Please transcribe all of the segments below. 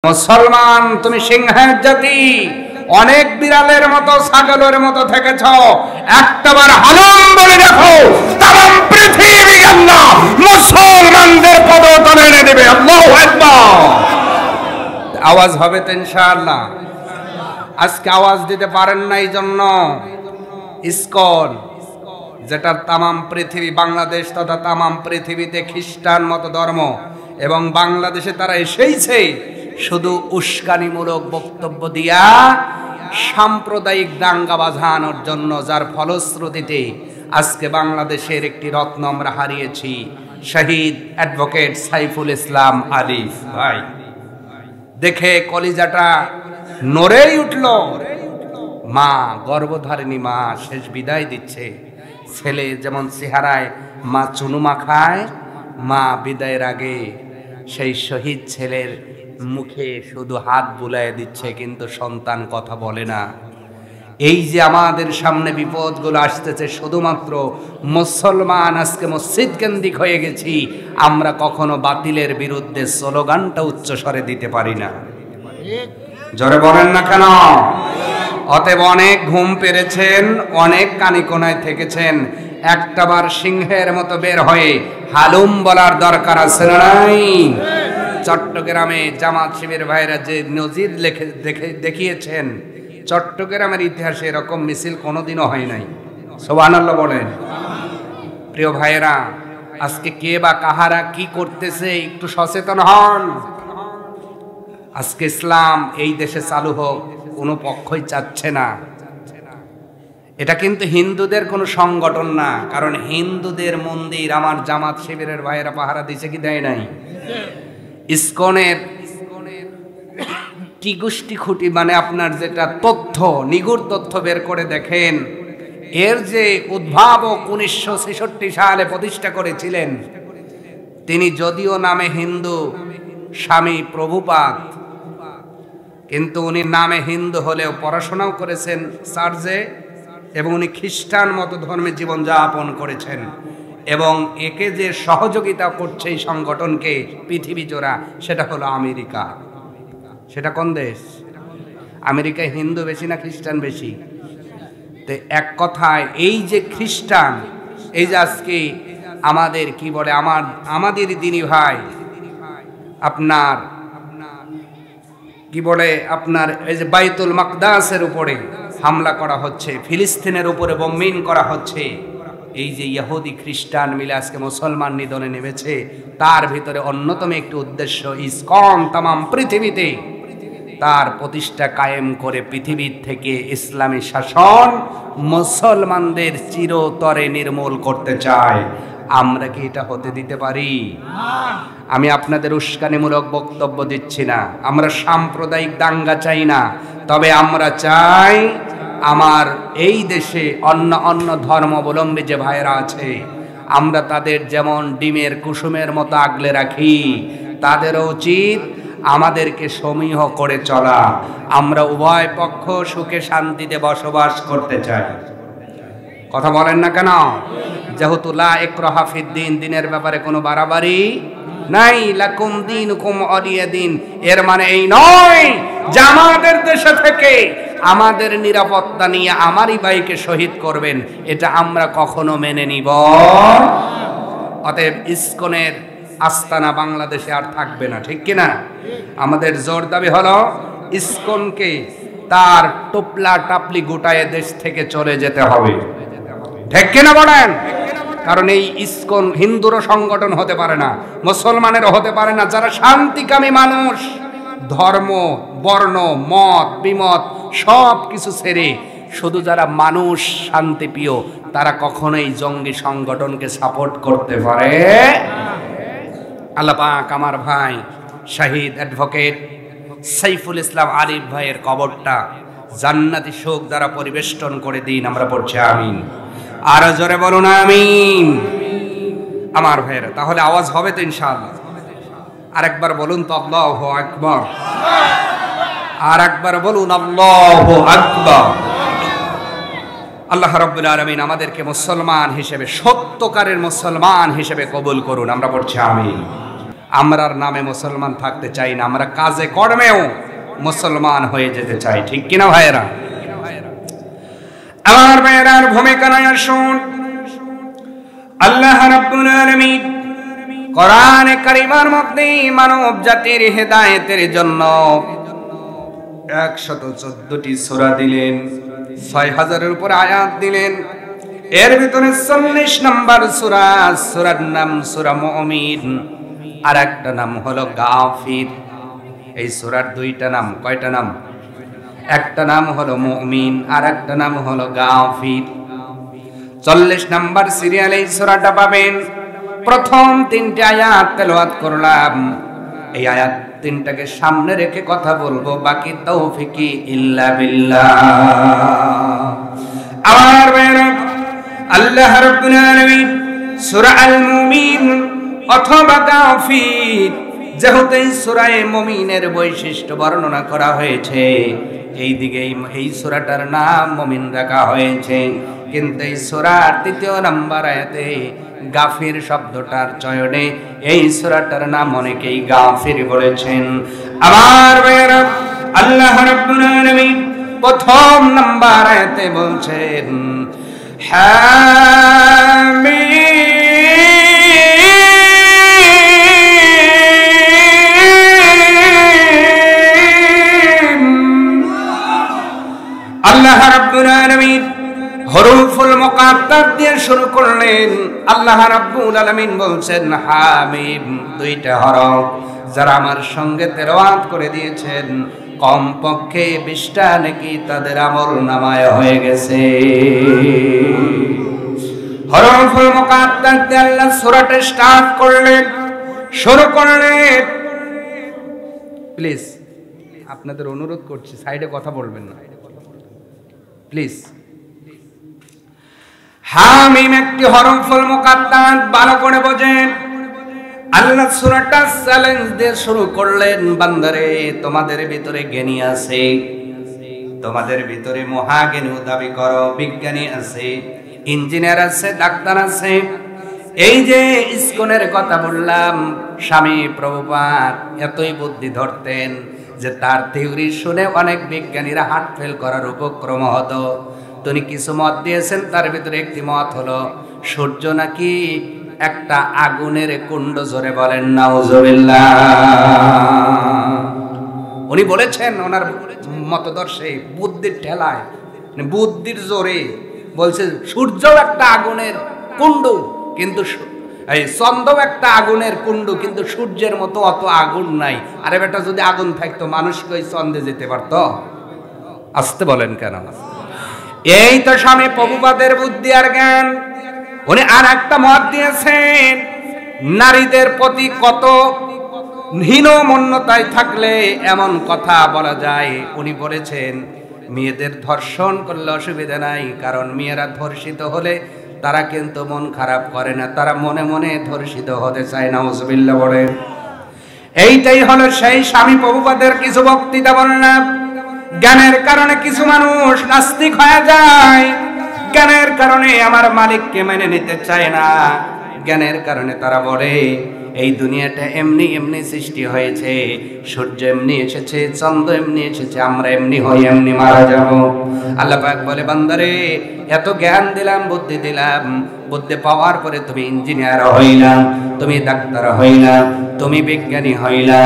মুসলমান তুমি সিংহের জাতি, অনেক বিড়ালের মতো ছাগলের মতো থেকেছ, একটাবার হালুম বলে দেখো তাম পৃথিবী আল্লাহ মুসলমানদের পদতলে এনে দেবে। আল্লাহু আকবার। আওয়াজ হবে তো ইনশাআল্লাহ। আজকে আওয়াজ দিতে পারেন না, এই জন্য ইসকন, যেটা তামাম পৃথিবী, বাংলাদেশ তথা তামাম পৃথিবীতে খ্রিস্টান মত ধর্ম, এবং বাংলাদেশে তারা এসেইছে শুধু উস্কানিমূলক বক্তব্য দিয়া সাম্প্রদায়িক দাঙ্গা বাঁধানোর জন্য, যার ফলশ্রুতিতে আজকে বাংলাদেশের একটি রত্ন আমরা হারিয়েছি, শহীদ অ্যাডভোকেট সাইফুল ইসলাম আলিফ ভাই। দেখে কলিজাটা নড়েই উঠল। মা, গর্ভধারিণী মা শেষ বিদায় দিচ্ছে। ছেলে যেমন চেহারায় মা চুনু মাখায়, মা বিদায়ের আগে সেই শহীদ ছেলের মুখে শুধু হাত বুলায় দিচ্ছে, কিন্তু সন্তান কথা বলে না। এই যে আমাদের সামনে বিপদগুলো আসতেছে, শুধুমাত্র মুসলমান আজকে মসজিদ কেন্দ্রিক হয়ে গেছি, আমরা কখনো বাতিলের বিরুদ্ধে স্লোগানটা উচ্চস্বরে দিতে পারি না। জোরে বলেন না কেন? অতএব অনেক ঘুম পেরেছেন, অনেক কানিকোনায় থেকেছেন, একটাবার সিংহের মতো বের হয়ে হালুম বলার দরকার আছে না নাই? চট্টগ্রামে জামাত শিবির ভাইরা যে নজির দেখিয়েছেন, চট্টগ্রামের ইতিহাসে এরকম মিছিল কোনোদিনও হয় নাই। সুবহানাল্লাহ বলেন। প্রিয় ভাইয়েরা, আজকে কে বা কাহারা কি করতেছে একটু সচেতন হন। আজকে ইসলাম এই দেশে চালু হোক কোনো পক্ষই চাচ্ছে না। এটা কিন্তু হিন্দুদের কোনো সংগঠন না, কারণ হিন্দুদের মন্দির আমার জামাত শিবিরের ভাইয়েরা পাহারা দিছে কি দেয় নাই? ইসকনের টিগুষ্টি খুঁটি, মানে আপনার যেটা তথ্য, নিগুড় তথ্য বের করে দেখেন, এর যে উদ্ভাবক 1966 সালে প্রতিষ্ঠা করেছিলেন, তিনি যদিও নামে হিন্দু, স্বামী প্রভুপাদ, কিন্তু উনি নামে হিন্দু হলেও পড়াশোনাও করেছেন চার্চে, এবং উনি খ্রিস্টান মত ধর্মে জীবনযাপন করেছেন। এবং একে যে সহযোগিতা করছে এই সংগঠনকে পৃথিবী জোড়া, সেটা হলো আমেরিকা। সেটা কোন দেশ? আমেরিকায় হিন্দু বেশি না খ্রিস্টান বেশি? তো এক কথায় এই যে খ্রিস্টান, এই যে আজকে আমাদের কি বলে, আমাদের দিনী ভাই আপনার কি বলে, আপনার এই যে বাইতুল মাকদাসের উপরে হামলা করা হচ্ছে, ফিলিস্তিনের উপরে বোম্বিং করা হচ্ছে, এই যে ইহুদি খ্রিস্টান মিলে আজকে মুসলমান নিধনে নেমেছে, তার ভিতরে অন্যতম একটি উদ্দেশ্য ইসকন তামাম পৃথিবীতে তার প্রতিষ্ঠা কায়েম করে পৃথিবীর থেকে ইসলামী শাসন মুসলমানদের চিরতরে নির্মূল করতে চায়। আমরা কি এটা হতে দিতে পারি? আমি আপনাদের উস্কানিমূলক বক্তব্য দিচ্ছি না, আমরা সাম্প্রদায়িক দাঙ্গা চাই না, তবে আমরা চাই আমার এই দেশে অন্য ধর্মাবলম্বী যে ভাইয়েরা আছে, আমরা তাদের যেমন ডিমের কুসুমের মতো আগলে রাখি, তাদেরও উচিত আমাদেরকে সমীহ করে চলা। আমরা উভয় পক্ষ সুখে শান্তিতে বসবাস করতে চাই। কথা বলেন না কেন? যেহেতু লা ইকরাহা ফিদ্দিন, দিনের ব্যাপারে কোনো বাড়াবাড়ি নাই। লাকুম দীনুকুম ওয়ালিয়া দিন, এর মানে এই নয় যে আমাদের দেশে থেকে আমাদের নিরাপত্তা নিয়ে আমারই ভাইকে শহীদ করবেন, এটা আমরা কখনো মেনে নিব। অতএব ইসকনের আস্তানা বাংলাদেশে আর থাকবে না, ঠিক কিনা? আমাদের জোর দাবি হলো ইসকনকে তার টোপলা টাপলি গোটায় দেশ থেকে চলে যেতে হবে, ঠিক কিনা বলেন? কারণ এই ইসকন হিন্দুরও সংগঠন হতে পারে না, মুসলমানেরও হতে পারে না। যারা শান্তিকামী মানুষ, ধর্ম বর্ণ মত বিমত সব কিছু ছেড়ে শুধু যারা মানুষ শান্তিপ্রিয়, তারা কখনোই জঙ্গি সংগঠনকে সাপোর্ট করতে পারে। আল্লাহ পাক আমার ভাই শহীদ অ্যাডভোকেট সাইফুল ইসলাম আলিফ ভাইয়ের কবরটা জান্নাতি শোক দ্বারা পরিবেষ্টন করে দিন। আমরা পড়ছি আমিন। আর জোরে বলুন আমিন। আমার ভাইয়েরা, তাহলে আওয়াজ হবে তো ইনশাআল্লাহ? আরেকবার বলুন তো আল্লাহু আকবার। আর একবার বলুন আল্লাহু আকবার। আল্লাহ রাব্বুল আলামিন আমাদেরকে মুসলমান হিসেবে, সত্যকারের মুসলমান হিসেবে কবুল করুন। আমরা পড়ছি আমিন। আমরা নামে মুসলমান থাকতে চাই না, আমরা কাজে কর্মেও মুসলমান হয়ে যেতে চাই, ঠিক কিনা ভাইয়েরা? আমার ভাইয়েরার ভূমিকা নয় আসুন, আল্লাহ রাব্বুল আলামিন কোরআনে কারিমের মধ্যে মানব জাতির হেদায়েতের জন্য 114টি সূরা দিলেন, 6000-এর উপর আয়াত দিলেন। এর ভিতরে 40 নম্বর সূরা, সূরার নাম সূরা মুমিন, আর একটা নাম হলো গাফির। এই সূরার দুইটা নাম, কয়টা নাম? একটা নাম হলো মুমিন আর একটা নাম হলো গাফির। 40 নম্বর সিরিয়ালে এই সূরাটা পাবেন। প্রথম 3টি আয়াত তেলাওয়াত করলাম, এই আয়াত 3টাকে সামনে রেখে কথা বলবো, বাকি তৌফিকি ইল্লা বিল্লাহ। আমার ভাইরা, আল্লাহ রাব্বুল আলামিন সূরা আল মুমিন অথবা গাফির, যেহেতু এই সূরায়ে মুমিনের বৈশিষ্ট্য বর্ণনা করা হয়েছে, এই দিকে এই সূরাটার নাম মুমিন রাখা হয়েছে। কিন্তু এই সূরার 3য় নম্বর আয়াতে গাফির শব্দটার চয়নে এই সূরাটার নাম অনেকেই গাফির বলেছেন। আমার ভাইরা, আল্লাহ রাব্বুল আলামিন প্রথম নম্বর আয়াতে বলছেন হামিম। আল্লাহ রাব্বুল আলামিন হরফুল মুকাত্তার দিয়ে শুরু করলেন। আল্লাহ রাব্বুল আলামিন বলছেন হামিম, দুইটা হরফ যারা আমার সঙ্গে তেলাওয়াত করে দিয়েছেন কমপক্ষে 20টা নাকি তাদের আমল নামায় হয়ে গেছে। হরফুল মুকাত্তার দিয়ে আল্লাহ সূরাটা স্টার্ট করলেন, শুরু করলেন। প্লিজ আপনাদের অনুরোধ করছি, সাইডে কথা বলবেন না প্লিজ। হামিম একটি হরফুল মুকাত্তার, ভালো করে বোঝেন। আল্লাহ সূরাটা চ্যালেঞ্জ দিয়ে শুরু করলেন, বান্দারে তোমাদের ভিতরে জ্ঞানী আছে, তোমাদের ভিতরে মহাজ্ঞানী দাবি করো, বিজ্ঞানী আছে, ইঞ্জিনিয়ার আছে, ডাক্তার আছে। এই যে ইসকনের কথা বললাম, স্বামী প্রভুপাদ এতই বুদ্ধি ধরতেন যে তার থিওরি শুনে অনেক বিজ্ঞানীরা হার্ট ফেল করার উপক্রম হতো। তিনি কিছু মত দিয়েছেন, তার ভিতরে একটি মত হলো সূর্য নাকি একটা আগুনের কুণ্ড, জোরে বলেন নাউজুবিল্লাহ। উনি বলেছেন ওনার মতদর্শে বুদ্ধির ঠেলায়, বুদ্ধির জোরে বলছে সূর্য একটা আগুনের কুণ্ড, কিন্তু এই চন্দ্র একটা আগুনের কুণ্ড, কিন্তু সূর্যের মতো অত আগুন নাই। আরে বেটা, যদি আগুন থাকতো মানুষ কি ওই চন্দ্রে যেতে পারতো? আসতে বলেন কেন? এই তো স্বামী প্রভুপাদের বুদ্ধি আর জ্ঞান। উনি আর একটা মত দিয়েছেন, নারীদের প্রতি কত হীনমন্যতায় থাকলে এমন কথা বলা যায়। উনি বলেছেন মেয়েদের ধর্ষণ করলে অসুবিধা নাই, কারণ মেয়েরা ধর্ষিত হলে তারা কিন্তু মন খারাপ করে না, তারা মনে মনে ধর্ষিত হতে চায়। নাউজুবিল্লাহ বলে। এইটাই হলো সেই স্বামী প্রভুপাদের কিছু বক্তৃতা বললাম। জ্ঞানের কারণে কিছু মানুষ নাস্তিক হয়ে যায়, জ্ঞানের কারণে আমার মালিককে মেনে নিতে চায় না। জ্ঞানের কারণে তারা বলে এই দুনিয়াটা এমনি এমনি সৃষ্টি হয়েছে, সূর্য এমনি এসেছে, চন্দ্র এমনি এসেছে, আমরা এমনি হই, এমনি মারা যাব। আল্লাহ পাক বলে বান্দারে এত জ্ঞান দিলাম, বুদ্ধি দিলাম, বুদ্ধি পাওয়ার পরে তুমি ইঞ্জিনিয়ার হইলা, তুমি ডাক্তার হইলা, তুমি বিজ্ঞানী হইলা,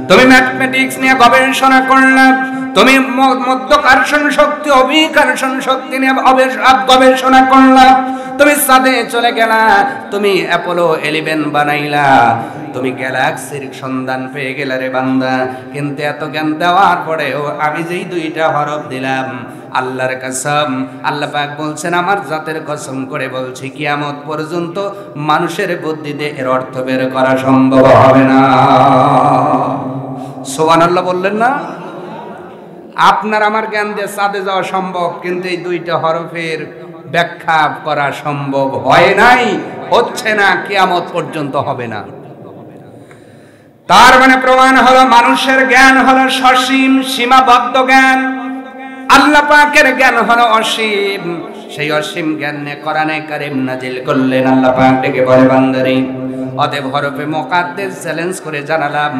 তুমি ম্যাথমেটিক্স নিয়ে গবেষণা করলা, তুমি মধ্যাকর্ষণ শক্তি, অভিকর্ষণ শক্তি নিয়ে গবেষণা করলা, তুমি চাঁদে চলে গেলা, তুমি অ্যাপোলো 11 বানাইলা, তুমি গ্যালাক্সির সন্ধান পেয়ে গেলা রে বান্দা। কিন্তু এত জ্ঞান দেওয়ার পরেও আমি যেই 2টা হরফ দিলাম, আল্লাহর কসম, আল্লাহ পাক বলছেন আমার জাতের কসম করে বলছি কিয়ামত পর্যন্ত মানুষের বুদ্ধি দিয়ে এর অর্থ বের করা সম্ভব হবে না। সুবহানাল্লাহ বললেন না? আপনার আমার জ্ঞান দিয়ে চাঁদে যাওয়া সম্ভব, কিন্তু এই 2টা হরফের ব্যাখ্যা করা সম্ভব হয় নাই, হচ্ছে না, কিয়ামত পর্যন্ত হবে না। তার মানে প্রমাণ হলো মানুষের জ্ঞান হলো সসীম, সীমাবদ্ধ জ্ঞান, আল্লাহ পাকের জ্ঞান হলো অসীম। সেই অসীম জ্ঞান নিয়ে কোরআনে কারীম নাজিল করলেন। আল্লাহ পাক ডেকে বলে বান্দারে অতএব হরফে মুকাদ্দাস চ্যালেঞ্জ করে জানালাম,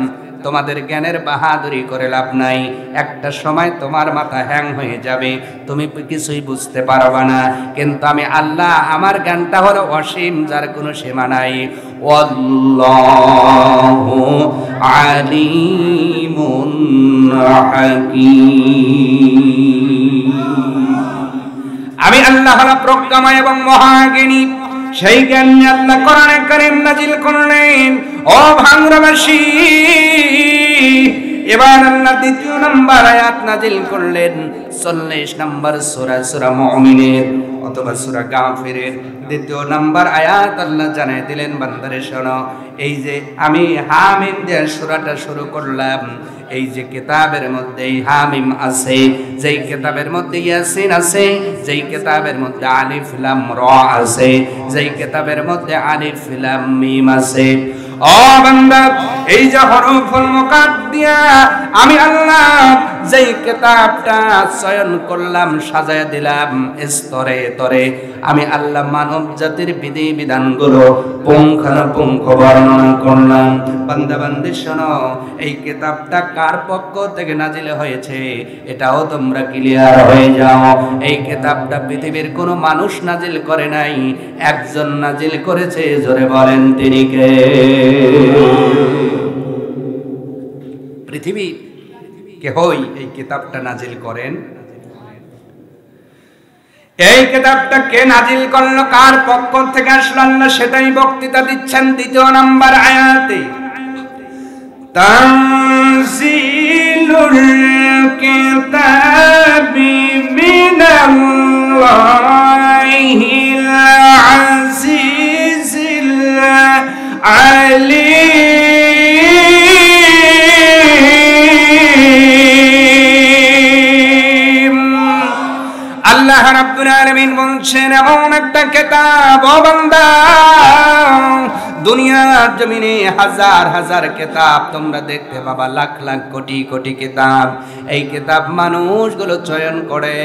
তোমাদের জ্ঞানের বাহাদুরি করে লাভ নাই। একটা সময় তোমার মাথা হ্যাং হয়ে যাবে, তুমি কিছুই বুঝতে পারবে না। কিন্তু আমি আল্লাহ, আমার জ্ঞানটা হলো অসীম, যার কোনো সীমা নাই। আল্লাহু আলিমুন হাকীম। আমি আল্লাহ হলো প্রজ্ঞাময় এবং মহাজ্ঞানী। সেই জ্ঞান নিয়ে আল্লাহ কোরআনে কারীম নাজিল করলেন। ও ভাঙ্গরাবাসী, এবার আল্লাহ দ্বিতীয় নম্বর আয়াত নাজিল করলেন 40 নম্বর সূরা, সূরা মুমিনের অথবা সূরা গাফিরের দ্বিতীয় নম্বর আয়াত আল্লাহ জানাই দিলেন, বান্দারে শোনো, এই যে আমি হামিম দিয়ে সূরাটা শুরু করলাম, এই যে কিতাবের মধ্যে হামিম আছে, যেই কিতাবের মধ্যে ইয়াসিন আছে, যেই কিতাবের মধ্যে আলিফ লাম রা আছে, যেই কিতাবের মধ্যে আলিফ লাম মিম আছে, ও বান্দা, এই যে হরফুল মুকাদ্দিয়া আমি আল্লাহ যেই কিতাবটা চয়ন করলাম, সাজায় দিলাম স্তরে স্তরে, আমি আল্লাহ মানব জাতির বিধি বিধানগুলো পুঙ্খানুপুঙ্খ বর্ণনা করলাম। বান্দা বান্দি শোনো, এই কিতাবটা কার পক্ষ থেকে নাজিল হয়েছে এটাও তোমরা ক্লিয়ার হয়ে যাও। এই কিতাবটা পৃথিবীর কোনো মানুষ নাজিল করে নাই, একজন নাজিল করেছে। জোরে বলেন তিনি কে? পৃথিবী কেহই এই কিতাবটা নাজিল করেন। এই কিতাবটা কে নাজিল করলো, কার পক্ষ থেকে আসলো, আল্লাহ সেটাই বক্তৃতা দিচ্ছেন দ্বিতীয় নাম্বার আয়াতে। তানজিলুল কিতাবি মিনাল্লাহিল আজিজিল আলিম। আল্লাহ রাব্বুল আলামিন বলছেন, এমন একটা কিতাব, ও বান্দা, দুনিয়ার জমিনে হাজার হাজার কিতাব তোমরা দেখতে পাবা, লাখ লাখ কোটি কোটি কিতাব। এই কিতাব মানুষগুলো চয়ন করে,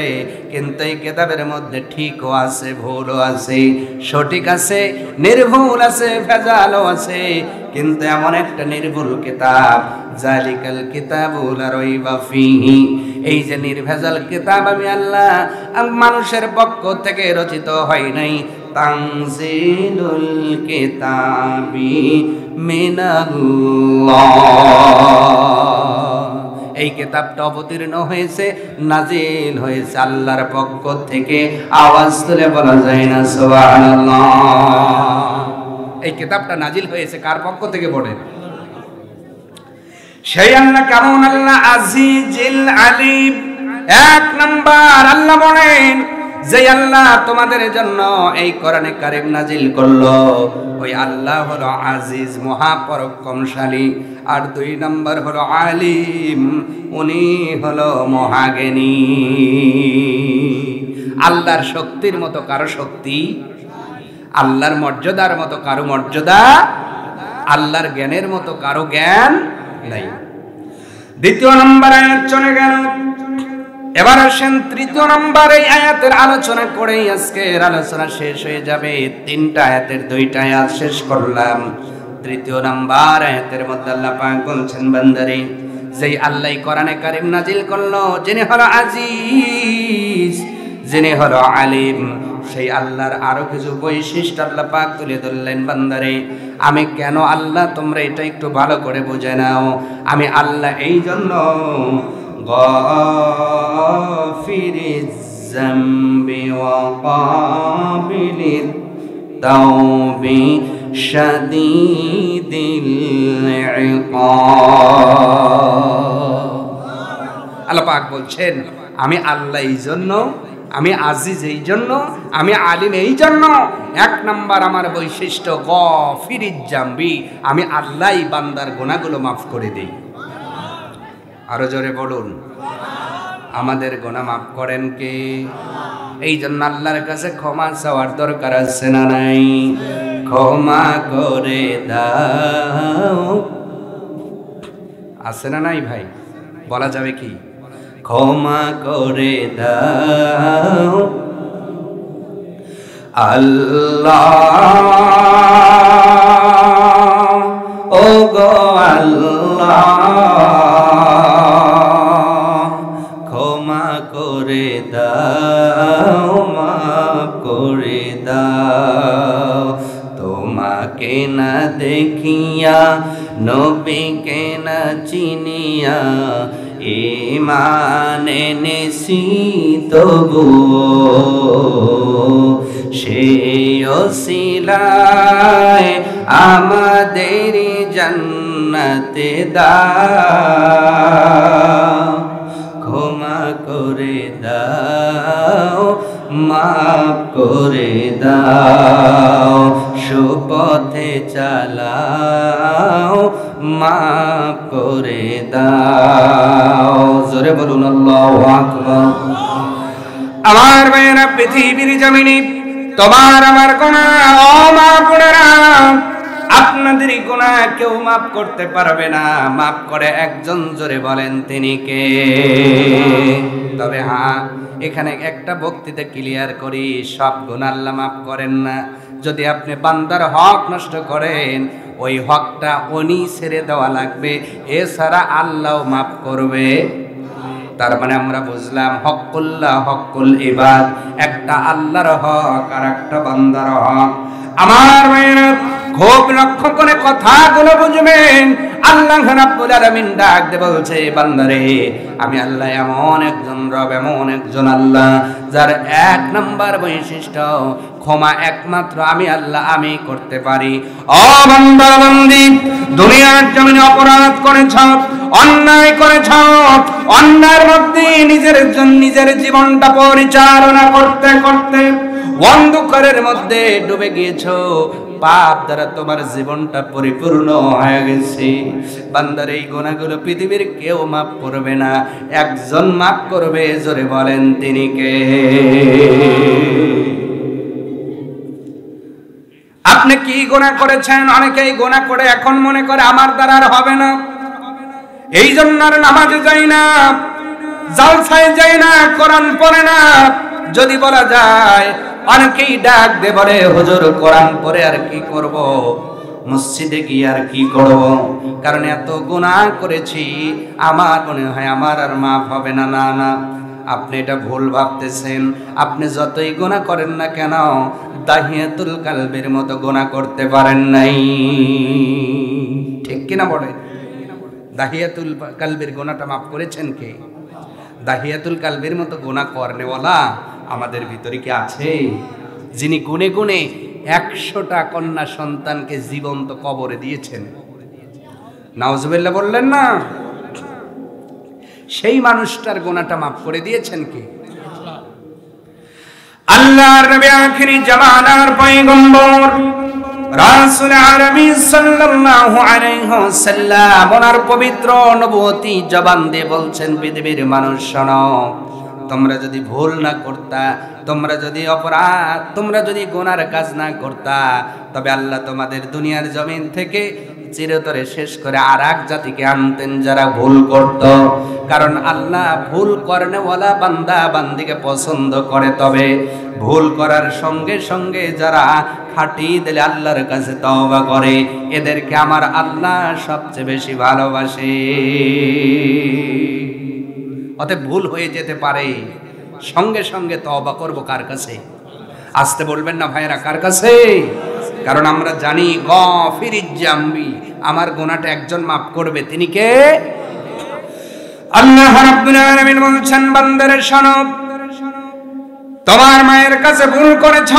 কিন্তু এই কিতাবের মধ্যে ঠিকও আছে, ভুলও আছে, সঠিক আছে, নির্ভুল আছে, ভেজালও আছে। কিন্তু এমন একটা নির্ভুল কিতাব, জালিকাল কিতাবু লা রাইবা ফীহি, এই যে নির্ভেজাল কিতাব আমি আল্লাহ মানুষের পক্ষ থেকে রচিত হয় নাই। তানজিলুল কিতাবি মিনাল্লাহ, এই কিতাবটা অবতীর্ণ হয়েছে, নাজিল হয়েছে আল্লাহর পক্ষ থেকে। আওয়াজ তুলে বলা যায় না সুবহানাল্লাহ? এই কিতাবটা নাজিল হয়েছে কার পক্ষ থেকে বলেন? সেই আল্লাহ। কেমন আল্লাহ? আজিজিল আলিম। এক নাম্বার আল্লাহ বলেন, যে আল্লাহ তোমাদের জন্য এই কোরআনে কারীম নাজিল করলো, ওই আল্লাহ হলো আজিজ, মহাপরাক্রমশালী। আর দুই নাম্বার হলো আলিম, উনি হলো মহাজ্ঞানী। আল্লাহর শক্তির মতো কারো শক্তি, আল্লাহর মর্যাদার মতো কারো মর্যাদা, আল্লাহর জ্ঞানের মতো কারো জ্ঞান নাই। দ্বিতীয় নম্বর আয়াত চলে গেল। এবার আসেন তৃতীয় নম্বর এই আয়াতের আলোচনা করেই আজকের আলোচনা শেষ হয়ে যাবে। তিনটা আয়াতের দুইটা আয়াত শেষ করলাম। তৃতীয় নম্বর আয়াতের মধ্যে আল্লাহ পাক বলছেন, বান্দারে, যেই আল্লাহ কোরআনে কারীম নাজিল করলো, যিনি হলো আজিজ, যিনি হলো আলিম, সেই আল্লাহর আরো কিছু বৈশিষ্ট্য আল্লাহ পাক তুলে ধরলেন। বান্দারে, আমি কেন আল্লাহ, তোমরা এটা একটু ভালো করে বুঝে নাও। আমি আল্লাহ এই জন্য গাফিরিজ যামবি ওয়া কাবিলিত তাওবি শাদীদিল ইকাব। আল্লাহ পাক বলছেন, আমি আল্লাহ এই জন্য, আমি আজিজ এই জন্য, আমি আলিম এই জন্য। এক নাম্বার আমার বৈশিষ্ট্য গাফিরিজ যামবি, আমি আল্লাহ বান্দার গুনাহগুলো মাফ করে দেই। আরো জোরে বলুন, আমাদের গুনাহ মাফ করেন কে? এই জন্য আল্লাহর কাছে ক্ষমা চাওয়ার দরকার আছে না নাই? ক্ষমা করে দাও, আছে না নাই ভাই? বলা যাবে কি? ক্ষমা করে দাও আল্লাহ, আল্লাহ ক্ষমা করে দাও মাফ করে দাও তোমাকে না দেখিয়া নবীকে না চিনিয়া ঈমান এনেছি তবুও সেই ওসিলায় আমাদের জান্নাতে দাও ক্ষমা করে দাও মাফ করে দাও সুপথে চালাও মাফ করে দাও জোরে বলুন আল্লাহু আকবার। আমার ভাইয়েরা, পৃথিবীর জমিনে তোমার আমার গুনাহ মাফ করে না, আপনাদের গুনাহ কেউ মাফ করতে পারবে না, মাফ করে একজন, জোরে বলেন তিনি কে? তবে হ্যাঁ, এখানে একটা বক্তৃতা ক্লিয়ার করি, সব গুনাহ আল্লাহ মাফ করেন না। যদি আপনি বান্দার হক নষ্ট করেন, ওই হকটা উনি ছেড়ে দেওয়া লাগবে, এছাড়া আল্লাহ মাফ করবে। তার মানে আমরা বুঝলাম হকুল্লাহ হকুল ইবাদ, একটা আল্লাহর হক আর একটা বান্দার হক। আমার ভাইয়েরা, খুব লক্ষ্য করে কথাগুলো বুঝবেন। আল্লাহ রাব্বুল আলামিন ডাক দিয়ে বলছে, বান্দারে আমি আল্লাহ এমন একজন রব, এমন একজন আল্লাহ যার এক নাম্বার বৈশিষ্ট্য ক্ষমা একমাত্র আমি আল্লাহ আমি করতে পারি। ও বান্দা বান্দি, দুনিয়ার জমিনে অপরাধ করেছ, অন্যায় করেছ, অন্যায়ের মধ্যে নিজের জীবনটা পরিচালনা করতে করতে অন্ধকারের মধ্যে ডুবে গিয়েছো, পাপ দ্বারা তোমার জীবনটা পরিপূর্ণ হয়ে গেছে। বান্দার এই গুনাহগুলো পৃথিবীর কেউ মাফ করবে না, একজন মাফ করবে, জোরে বলেন তিনি কে? আপনি কি গুনাহ করেছেন? অনেকেই গুনাহ করে এখন মনে করে আমার দ্বারা আর হবে না, এই জন্য আর নামাজে যাই না, জালসায় যাই না, কোরআন পড়ে না। যদি বলা যায়, অনেকেই ডাক দে বলে, হুজুর কোরআন পড়ে আর কি করব, মসজিদে গিয়ে আর কি করব, কারণ এত গুনাহ করেছি, আমার মনে হয় আমার আর মাফ হবে না। না না, আপনি এটা ভুল ভাবতেছেন। আপনি যতই গুনাহ করেন না কেন, দাহিয়াতুল কালবের মতো গুনাহ করতে পারেন নাই, ঠিক কিনা বলেন? দাহিয়াতুল কালবের গুনাহটা মাফ করেছেন কে? দাহিয়াতুল কালবের মতো গুনাহ করনেওয়ালা আমাদের ভিতরে কি আছে? যিনি গুনে গুনে 100টা কন্যা সন্তানকে জীবন্ত কবরে দিয়েছেন, নাউজুবিল্লাহ বললেন না? সেই মানুষটার গুনাহটা মাফ করে দিয়েছেন কে? আল্লাহর নবী, আখিরি জামানার পয়গম্বর রাসূল আরবি সাল্লাল্লাহু আলাইহি ওয়াসাল্লাম ওনার পবিত্র নবুয়তি জবান দিয়ে বলছেন, পৃথিবীর মানুষ শোনো, তোমরা যদি ভুল না করতা, তোমরা যদি অপরাধ, তোমরা যদি গুনার কাজ না করতা, তবে আল্লাহ তোমাদের দুনিয়ার জমিন থেকে চিরতরে শেষ করে আর এক জাতিকে আনতেন যারা ভুল করত। কারণ আল্লাহ ভুল করনেওয়ালা বান্দা বান্দিকে পছন্দ করে, তবে ভুল করার সঙ্গে সঙ্গে যারা খাঁটি দিলে আল্লাহর কাছে তওবা করে, এদেরকে আমার আল্লাহ সবচেয়ে বেশি ভালোবাসে। অতএব ভুল হয়ে যেতে পারে, সঙ্গে সঙ্গে তওবা করব কার কাছে? আসতে বলবেন না ভাইরা, কার কাছে? কারণ আমরা জানি গফিরিজ জামবি, আমার গুনাহটা একজন মাফ করবে, তিনি কে? আল্লাহ রাব্বুল আলামিন বলছেন, বান্দারে শোনো, তোমার মায়ের কাছে ভুল করেছ,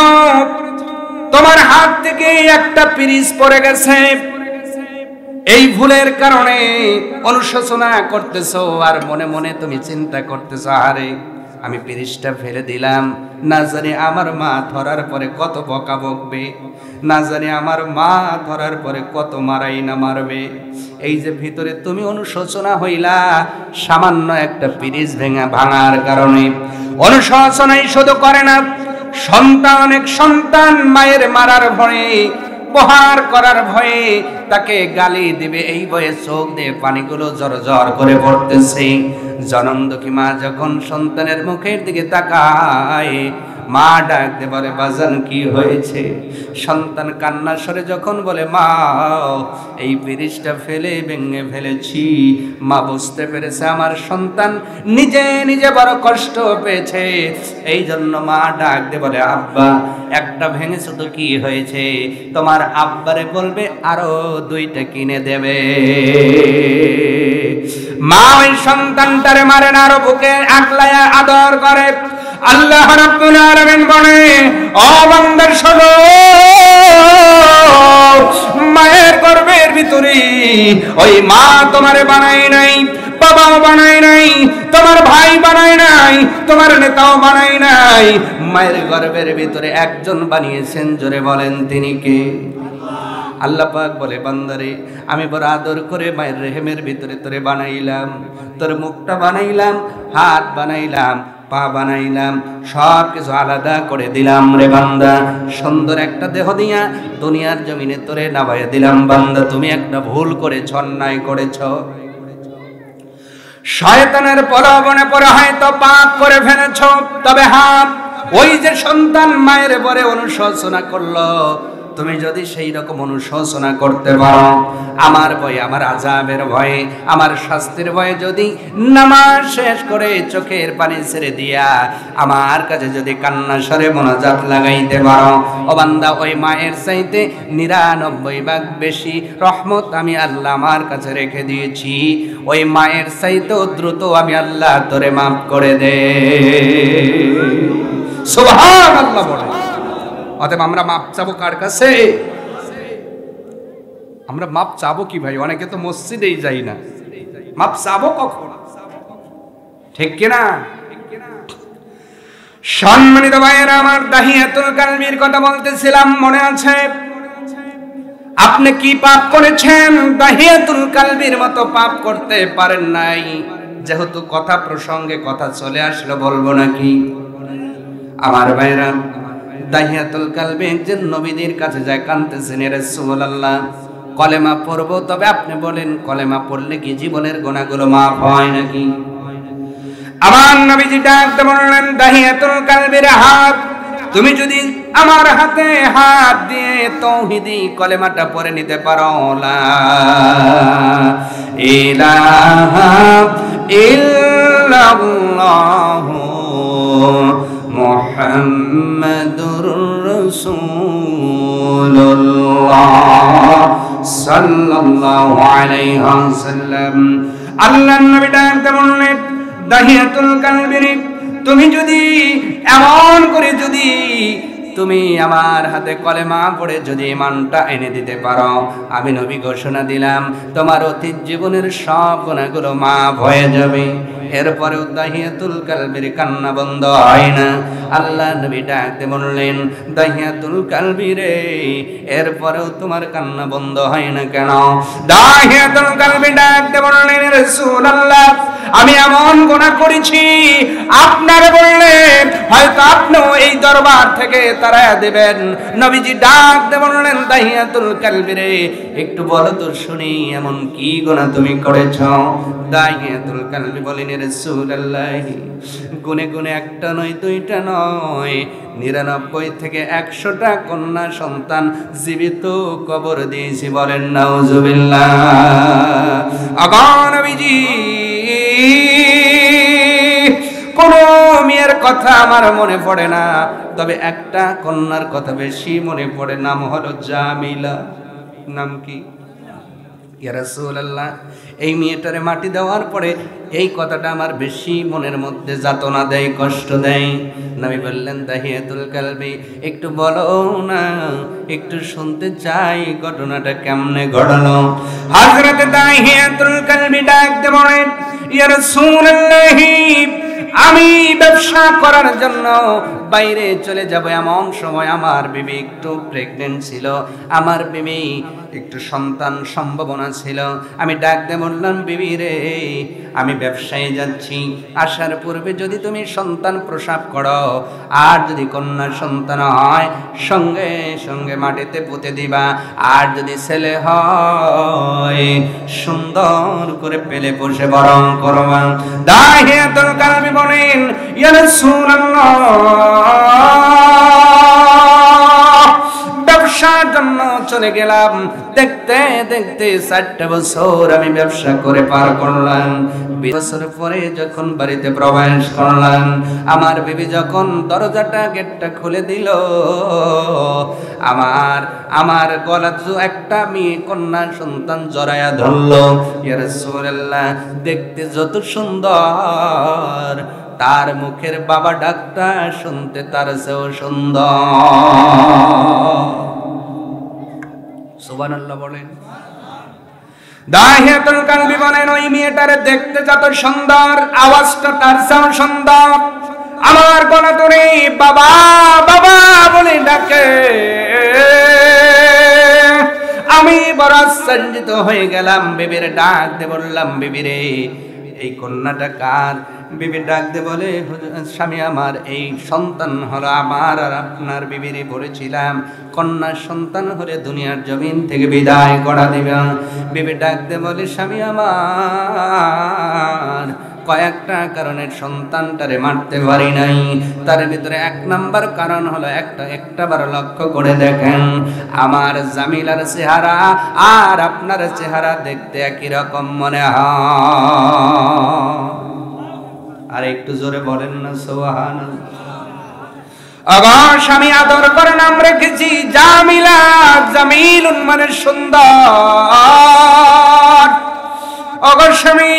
তোমার হাত থেকে একটা পিরিচ পড়ে গেছে, এই ভুলের কারণে অনুশোচনা করতেছো, আর মনে মনে তুমি চিন্তা করতেছো, আরে আমি পিরিচটা ফেলে দিলাম, না জানি আমার মা ধরার পরে কত বকা বকবে, না জানি আমার মা ধরার পরে কত মারাই না মারবে। এই যে ভিতরে তুমি অনুশোচনা হইলা সামান্য একটা পিরিচ ভাঙার কারণে। অনুশোচনাই শুধু করে না, অনেক সন্তান মায়ের মারার ভয়ে, প্রহার করার ভয়ে, তাকে গালি দিবে এই ভয়ে চোখ দিয়ে পানিগুলো জর করে পড়তেছে। জনম দুঃখী মা যখন সন্তানের মুখের দিকে তাকায়, মা ডাক দিয়ে বলে বাজান কি হয়েছে? সন্তান কান্নার স্বরে যখন বলে মা এই পিরিচটা ফেলে ভেঙে ফেলেছি। মা বুঝতে পেরেছে আমার সন্তান নিজে নিজে বড় কষ্ট পেয়েছে, এই জন্য মা ডাক দিয়ে বলে আব্বা একটা ভেঙেছো তো কি হয়েছে, তোমার আব্বারে বলবে আরো 2টা কিনে দেবে। মা ওই সন্তানটারে মারে না, আরো বুকে আগলায়া আদর করে। আল্লাহ রাব্বুল আলামিন বলে ও বান্দার শোনো, মায়ের গর্ভের ভিতরে ওই মা তোমারে বানায় নাই, বাবাও বানায় নাই, তোমার ভাই বানায় নাই, তোমার নেতাও বানায় নাই, মায়ের গর্ভের ভিতরে একজন বানিয়েছেন। জোরে বলেন তিনি কে? আল্লাহ পাক বলে বান্দারে আমি বড় আদর করে মায়ের রেহেমের ভিতরে তোরে বানাইলাম, তোর মুখটা বানাইলাম, হাত বানাইলাম, পা বানাইলাম, সব কিছু আলাদা করে দিলাম রে বান্দা। সুন্দর একটা দেহ দিয়া দুনিয়ার জমিনে তোরে নামাইয়া দিলাম। বান্দা তুমি একটা ভুল করেছ, অন্যায় করেছ, শয়তানের প্রলোভনে পড়ে হয়তো পাপ করে ফেলেছ। তবে হ্যাঁ, ওই যে সন্তান মায়ের পরে অনুশোচনা করলো, তুমি যদি সেই রকম অনুশোচনা করতে পারো, আমার ভয়ে, আমার আযাবের ভয়ে, আমার শাস্তির ভয়ে যদি নামাজ শেষ করে চোখের পানি ছেড়ে দিয়া আমার কাছে যদি কান্না স্বরে মোনাজাত লাগাইতে পারো, ও বান্দা ওই মায়ের চাইতে 99 ভাগ বেশি রহমত আমি আল্লাহ আমার কাছে রেখে দিয়েছি। ওই মায়ের চাইতেও দ্রুত আমি আল্লাহ তোরে মাফ করে দে। সুবহানাল্লাহ বলে। অতএব আমরা মাপ চাবো কার কাছে? আমরা মাপ চাবো কি ভাই? অনেকে তো মসজিদেই যাই না, মাপ চাবো কখন? ঠিক কিনা? সম্মানিত ভাইয়েরা আমার, দাহিয়াতুল কালবির কথা বলতেছিলাম, মনে আছে? আপনি কি পাপ করেছেন? দাহিয়াতুল কালবির মতো পাপ করতে পারেন নাই। যেহেতু কথা প্রসঙ্গে কথা চলে আসলো, বলবো নাকি? আমার ভাইরা, দাহিয়াতুল কালবি একজন নবীদের কাছে যায়, কাঁদতেছেন, ইয়া রাসূলুল্লাহ কলেমা পড়বো, তবে আপনি বলেন কলেমা পড়লে কি জীবনের গুনাহগুলো মাফ হয় নাকি? আমার নবীজি ডাকতে বললেন, দাহিয়াতুল কালবির হাত, তুমি যদি আমার হাতে হাত দিয়ে তাওহীদি কলেমাটা পড়ে নিতে পারো, লা ইলাহা ইল্লাল্লাহু মুহাম্মাদুর রাসূলুল্লাহ সাল্লাল্লাহু আলাইহি ওয়াসাল্লাম। আল্লাহর নবী ডাকতে বললেন, দাহিয়াতুল কালবির, তুমি যদি এমন করে যদি তুমি আমার হাতে কলেমা পড়ে যদি ঈমানটা এনে দিতে পারো, আমি নবী ঘোষণা দিলাম তোমার অতীত জীবনের সব গুনাহগুলো মাফ হয়ে যাবে। এরপরেও দাহিয়াতুল কালবির কান্না বন্ধ হয় না। আল্লাহ নবী ডাকতে বললেন, দাহিয়াতুল কালবি রে, এরপরেও তোমার কান্না বন্ধ হয় না কেন? দাহিয়াতুল কালবি ডাকতে বললেন, রাসূলুল্লাহ আমি এমন গুনাহ করেছি, আপনারে বললে হয়তো আপনিও এই দরবার থেকে তাড়ায়া দেবেন। নবীজি ডাকতে বললেন, দাহিয়াতুল কালবি রে, একটু বলো তো শুনি, এমন কি গুনাহ তুমি করেছো? দাহিয়াতুল কালবি বলেন, রাসূলুল্লাহ গুনে গুনে একটা নয়, দুইটা নয়, 99 থেকে 100টা কন্যা সন্তান জীবিত কবর দিয়েছি। বলেন নাউজুবিল্লাহ। আগা নবীজি কোন মেয়ের কথা আমার মনে পড়ে না, তবে একটা কন্যার কথা বেশি মনে পড়ে, নাম হলো জামিলা। নাম কি? ইয়া রাসূলুল্লাহ এই মেয়েটারে মাটি দেওয়ার পরে এই কথাটা আমার বেশি মনের মধ্যে যাতনা দেয়, কষ্ট দেয়। নবী বললেন, দাহিয়াতুল কালবি একটু বলো না, একটু শুনতে চাই ঘটনাটা কেমনে ঘটলো। হযরত দাহিয়াতুল কালবি ডাকতে বলেন, ইয়া রাসূলুল্লাহ আমি ব্যবসা করার জন্য বাইরে চলে যাব, এমন সময় আমার বিবি একটু প্রেগনেন্ট ছিল, আমার বিবি একটু সন্তান সম্ভাবনা ছিল। আমি ডাক দিয়ে বললাম, বিবি রে আমি ব্যবসায় যাচ্ছি, আসার পূর্বে যদি তুমি সন্তান প্রসব করো আর যদি কন্যা সন্তান হয় সঙ্গে সঙ্গে মাটিতে পুঁতে দিবা, আর যদি ছেলে হয় সুন্দর করে পেলে পোষে বরণ করবা। দাহিয়াতুল কালবি বলেন, ইয়া রাসূলুল্লাহ চলে গেলাম। দেখতে দেখতে 4টা বছর আমি ব্যবসা করে পার করলাম। 20 বছর পরে যখন বাড়িতে প্রবেশ করলাম, আমার বিবি যখন দরজাটা গেটটা খুলে দিল, আমার গলা একটা মেয়ে কন্যা সন্তান জড়ায়া ধরলো। ইয়া রাসূলুল্লাহ, দেখতে যত সুন্দর, তার মুখের বাবা ডাকটা শুনতে তার চেয়েও সুন্দর। সুবহানাল্লাহ বলেন। দাহিয়াতুল কালবি বলেন, ওই মেয়েটারে দেখতে যত সুন্দর, আওয়াজটা তার চেয়েও সুন্দর। আমার গলা ধরে বাবা বাবা বলে ডাকে। আমি বড় আশ্চর্যিত হয়ে গেলাম। বিবির ডাক দিয়ে বললাম, বিবি রে, এই কন্যাটা কার? বিবি ডাক দিয়ে বলে, স্বামী আমার এই সন্তান হলো আমার আর আপনার। বিবিরে বলেছিলাম কন্যার সন্তান হলে দুনিয়ার জমিন থেকে বিদায় করা দিবে। বিবি ডাক দিয়ে বলে, স্বামী আমার কয়েকটা কারণে সন্তানটারে মারতে পারি নাই। তার ভিতরে 1 নাম্বার কারণ হলো একটাবার লক্ষ্য করে দেখেন, আমার জামিলার চেহারা আর আপনার চেহারা দেখতে একই রকম মনে হয়। আর একটু জোরে বলেন না সুবহানাল্লাহ। আবার স্বামী আদর করে নাম রেখেছি জামিলা। জামিলুন মানে সুন্দর। অগস্বামী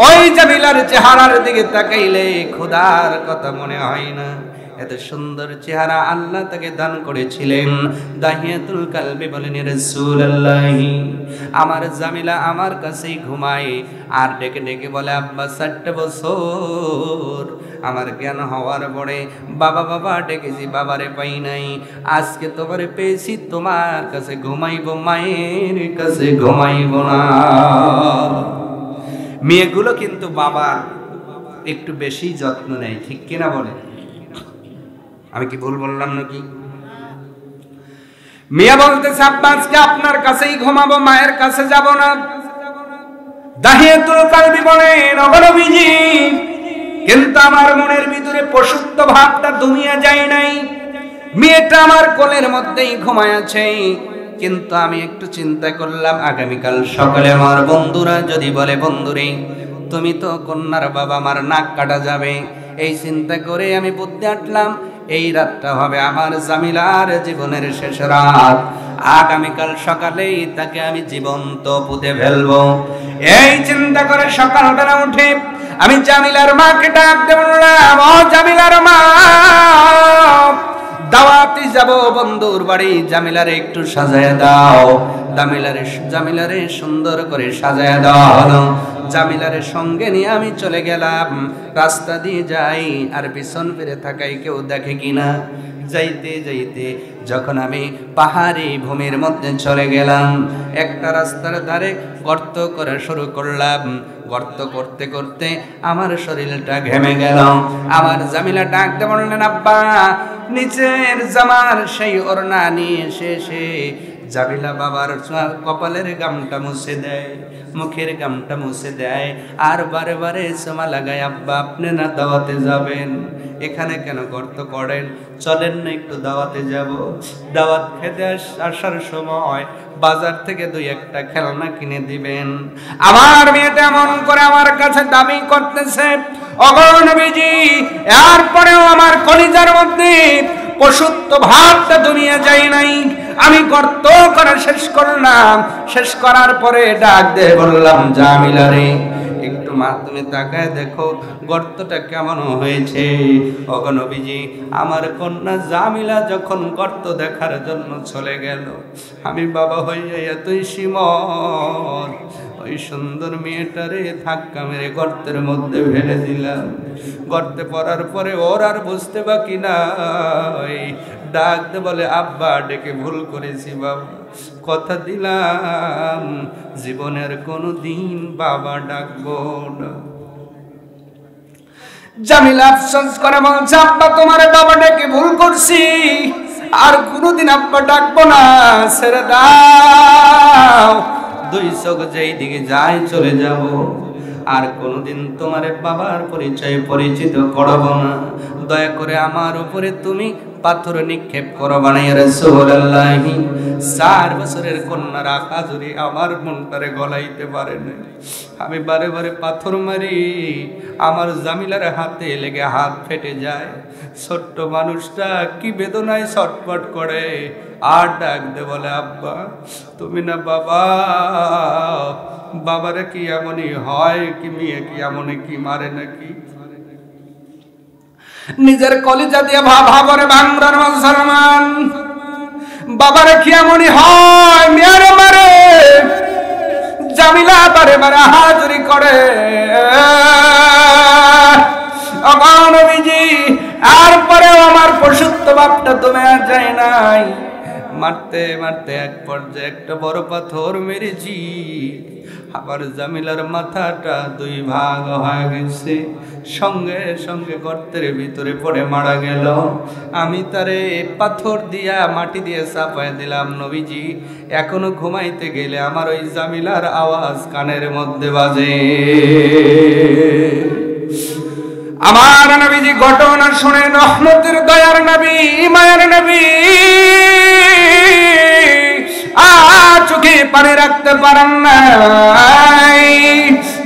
ওই জামিলার চেহারার দিকে তাকাইলে খোদার কথা মনে হয় না। এত সুন্দর চেহারা আল্লাহ তাকে দান করেছিলেন। দাহিয়াতুল কালবি বলেন, রাসূলুল্লাহ, আমার জামিলা আমার কাছেই ঘুমায় আর ডেকে ডেকে বলে, আব্বা 4টা বছর আমার জ্ঞান হওয়ার পরে বাবা বাবা ডেকেছি, বাবারে পাই নাই। আজকে তোমারে পেয়েছি, তোমার কাছে ঘুমাইবো, মায়ের কাছে ঘুমাইবো না। মেয়েগুলো কিন্তু বাবা একটু বেশি যত্ন নেয়, ঠিক কিনা বলে? আমি কি ভুল বললাম নাকি? মিয়া বলতেছে, আব্বা আজকে আপনার কাছেই ঘুমাবো, মায়ের কাছে যাব না। দাহিয়াতুল কালবি বলেন, ওগো নবীজি, কিন্তু আমার মনের ভিতরে পশুত্ব ভাবটা দুনিয়া যায় নাই। মেয়েটা আমার কোলের মধ্যেই ঘুমায় আছে। কিন্তু আমি একটু চিন্তা করলাম, আগামীকাল সকালে আমার বন্ধুরা যদি বলে, বন্ধুরে তুমি তো কন্যার বাবা, আমার নাক কাটা যাবে। এই চিন্তা করে আমি বুদ্ধি আটলাম, এই রাতটা হবে আমার জামিলার জীবনের শেষ রাত। আগামীকাল সকালেই তাকে আমি জীবন্ত পুঁতে ফেলবো। এই চিন্তা করে সকালবেলা উঠে আমি জামিলার মাকে ডাক দিয়ে বললাম, ও জামিলার মা, দাওয়াতে যাব বন্ধুর বাড়ি, জামিলারে একটু সাজায় দাও। জামিলারে সুন্দর করে সাজায় দেওয়া হলো। জামিলারে সঙ্গে নিয়ে আমি চলে গেলাম। রাস্তা দিয়ে যাই আর পিছন ফিরে থাকাই কেউ দেখে কিনা। যাইতে যাইতে যখন আমি পাহাড়ি ভূমির মধ্যে চলে গেলাম, একটা রাস্তার ধারে গর্ত করা শুরু করলাম। গর্ত করতে করতে আমার শরীরটা ঘেমে গেল। আমার জামিলা ডাক দিয়ে বললেন, আব্বা, নিচের জামার সেই ওড়না নিয়ে এসে জামিলা বাবার কপালের গামটা মুছে দেয়, মুখের গামটা মুছে দেয়, আর বারে বারে চুমা লাগায়, আব্বা আপনি না দাওয়াতে যাবেন, এখানে কেন গর্ত করেন, চলেন না একটু দাওয়াতে যাব। দাওয়াত খেতে আসার সময় বাজার থেকে 2-1টা খেলনা কিনে দিবেন। আমার মেয়েটা এমন করে আমার কাছে দাবি করতেছে, ওগো নবীজি, এরপরেও আমার কলিজার মধ্যে পশুত্ব ভাবটা দুনিয়া যায় নাই। আমি গর্ত করা শেষ করলাম। শেষ করার পরে ডাক দিয়ে বললাম, জামিলা রে, একটু মা তুমি তাকায় দেখো গর্তটা কেমন হয়েছে। ওগো নবীজি, আমার কন্যা জামিলা যখন গর্ত দেখার জন্য চলে গেল, আমি বাবা হইয়া এতই সিমর ওই সুন্দর মেয়েটারে ধাক্কা মেরে গর্তের মধ্যে ফেলে দিলাম। গর্তে পড়ার পরে ওর আর বুঝতে বাকি নাই। ডাক দে বলে, আব্বা ডেকে ভুল করেছি বাবা, কথা দিলাম জীবনের কোনো দিন বাবা ডাকবো না। জামিলা আফসোস করে বলছে, আব্বা তোমার বাবা ডেকে ভুল করছি, আর কোনোদিন আব্বা ডাকবো না, ছেড়ে দাও। 2 চোখ যেই দিকে যায় চলে যাব, আর কোনোদিন তোমার বাবার পরিচয় পরিচিত করব না। দয়া করে আমার উপরে তুমি পাথর নিক্ষেপ করবা না ইয়া রাসূলুল্লাহ। 4 বছরের কন্যা রাখা যদি আমার মনটারে গলাইতে পারে না, আমি বারে বারে পাথর মারি, আমার জামিলার হাতে লেগে হাত ফেটে যায়। ছোট্ট মানুষটা কি বেদনায় ছটফট করে, আর ডাক দে বলে, আব্বা তুমি না বাবা, বাবারে কি এমনই হয়, কি মেয়ে কি এমনই কি মারে নাকি? নিজের কলিজা দিয়ে ভাবরে বাংলার মুসলমান, বাবারে কি এমনই হয়, মেয়েরে মারে। জামিলা বারে বারে হাজরি করে, নবীজি আর পরেও আমার পশুত্ব বাপটা তুমি আর যায় নাই। মারতে মারতে এক পর্যায়ে একটা বড় পাথর মেরেছি, আবার জামিলার মাথাটা 2 ভাগ হয়ে গেছে, সঙ্গে সঙ্গে গর্তের ভিতরে পড়ে মারা গেল। আমি তারে পাথর দিয়া মাটি দিয়ে চাপায় দিলাম। নবীজি এখনো ঘুমাইতে গেলে আমার ওই জামিলার আওয়াজ কানের মধ্যে বাজে। আমার নবীজি ঘটনা শুনে রহমতের দয়ার নবী, মায়ের নবী চোখে পানি রাখতে পারেন নাই,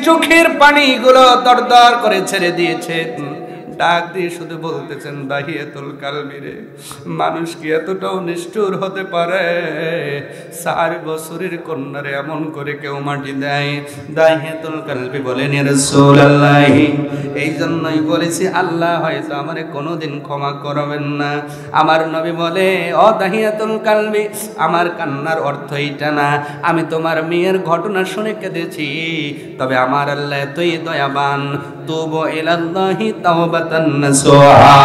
চোখের পানিগুলো দরদর করে ছেড়ে দিয়েছেন। ডাক দিয়ে শুধু বলতেছেন, দাহিয়াতুল কালবিরে, মানুষ কি এতটাও নিষ্ঠুর হতে পারে? 4 বছরের কন্যারে এমন করে কেউ মাটি দেয়? দাহিয়াতুল কালবি বলেন, ইয়া রাসূলুল্লাহ, এই জন্যই বলেছি আল্লাহ হয়তো আমারে কোনোদিন ক্ষমা করবেন না। আমার নবী বলে, ও দাহিয়াতুল কালবি, আমার কান্নার অর্থ এইটা না, আমি তোমার মেয়ের ঘটনা শুনে কেঁদেছি, তবে আমার আল্লাহ এতই দয়াবান, তুবু ইলাল্লাহি তাওবাতান নাসুহা,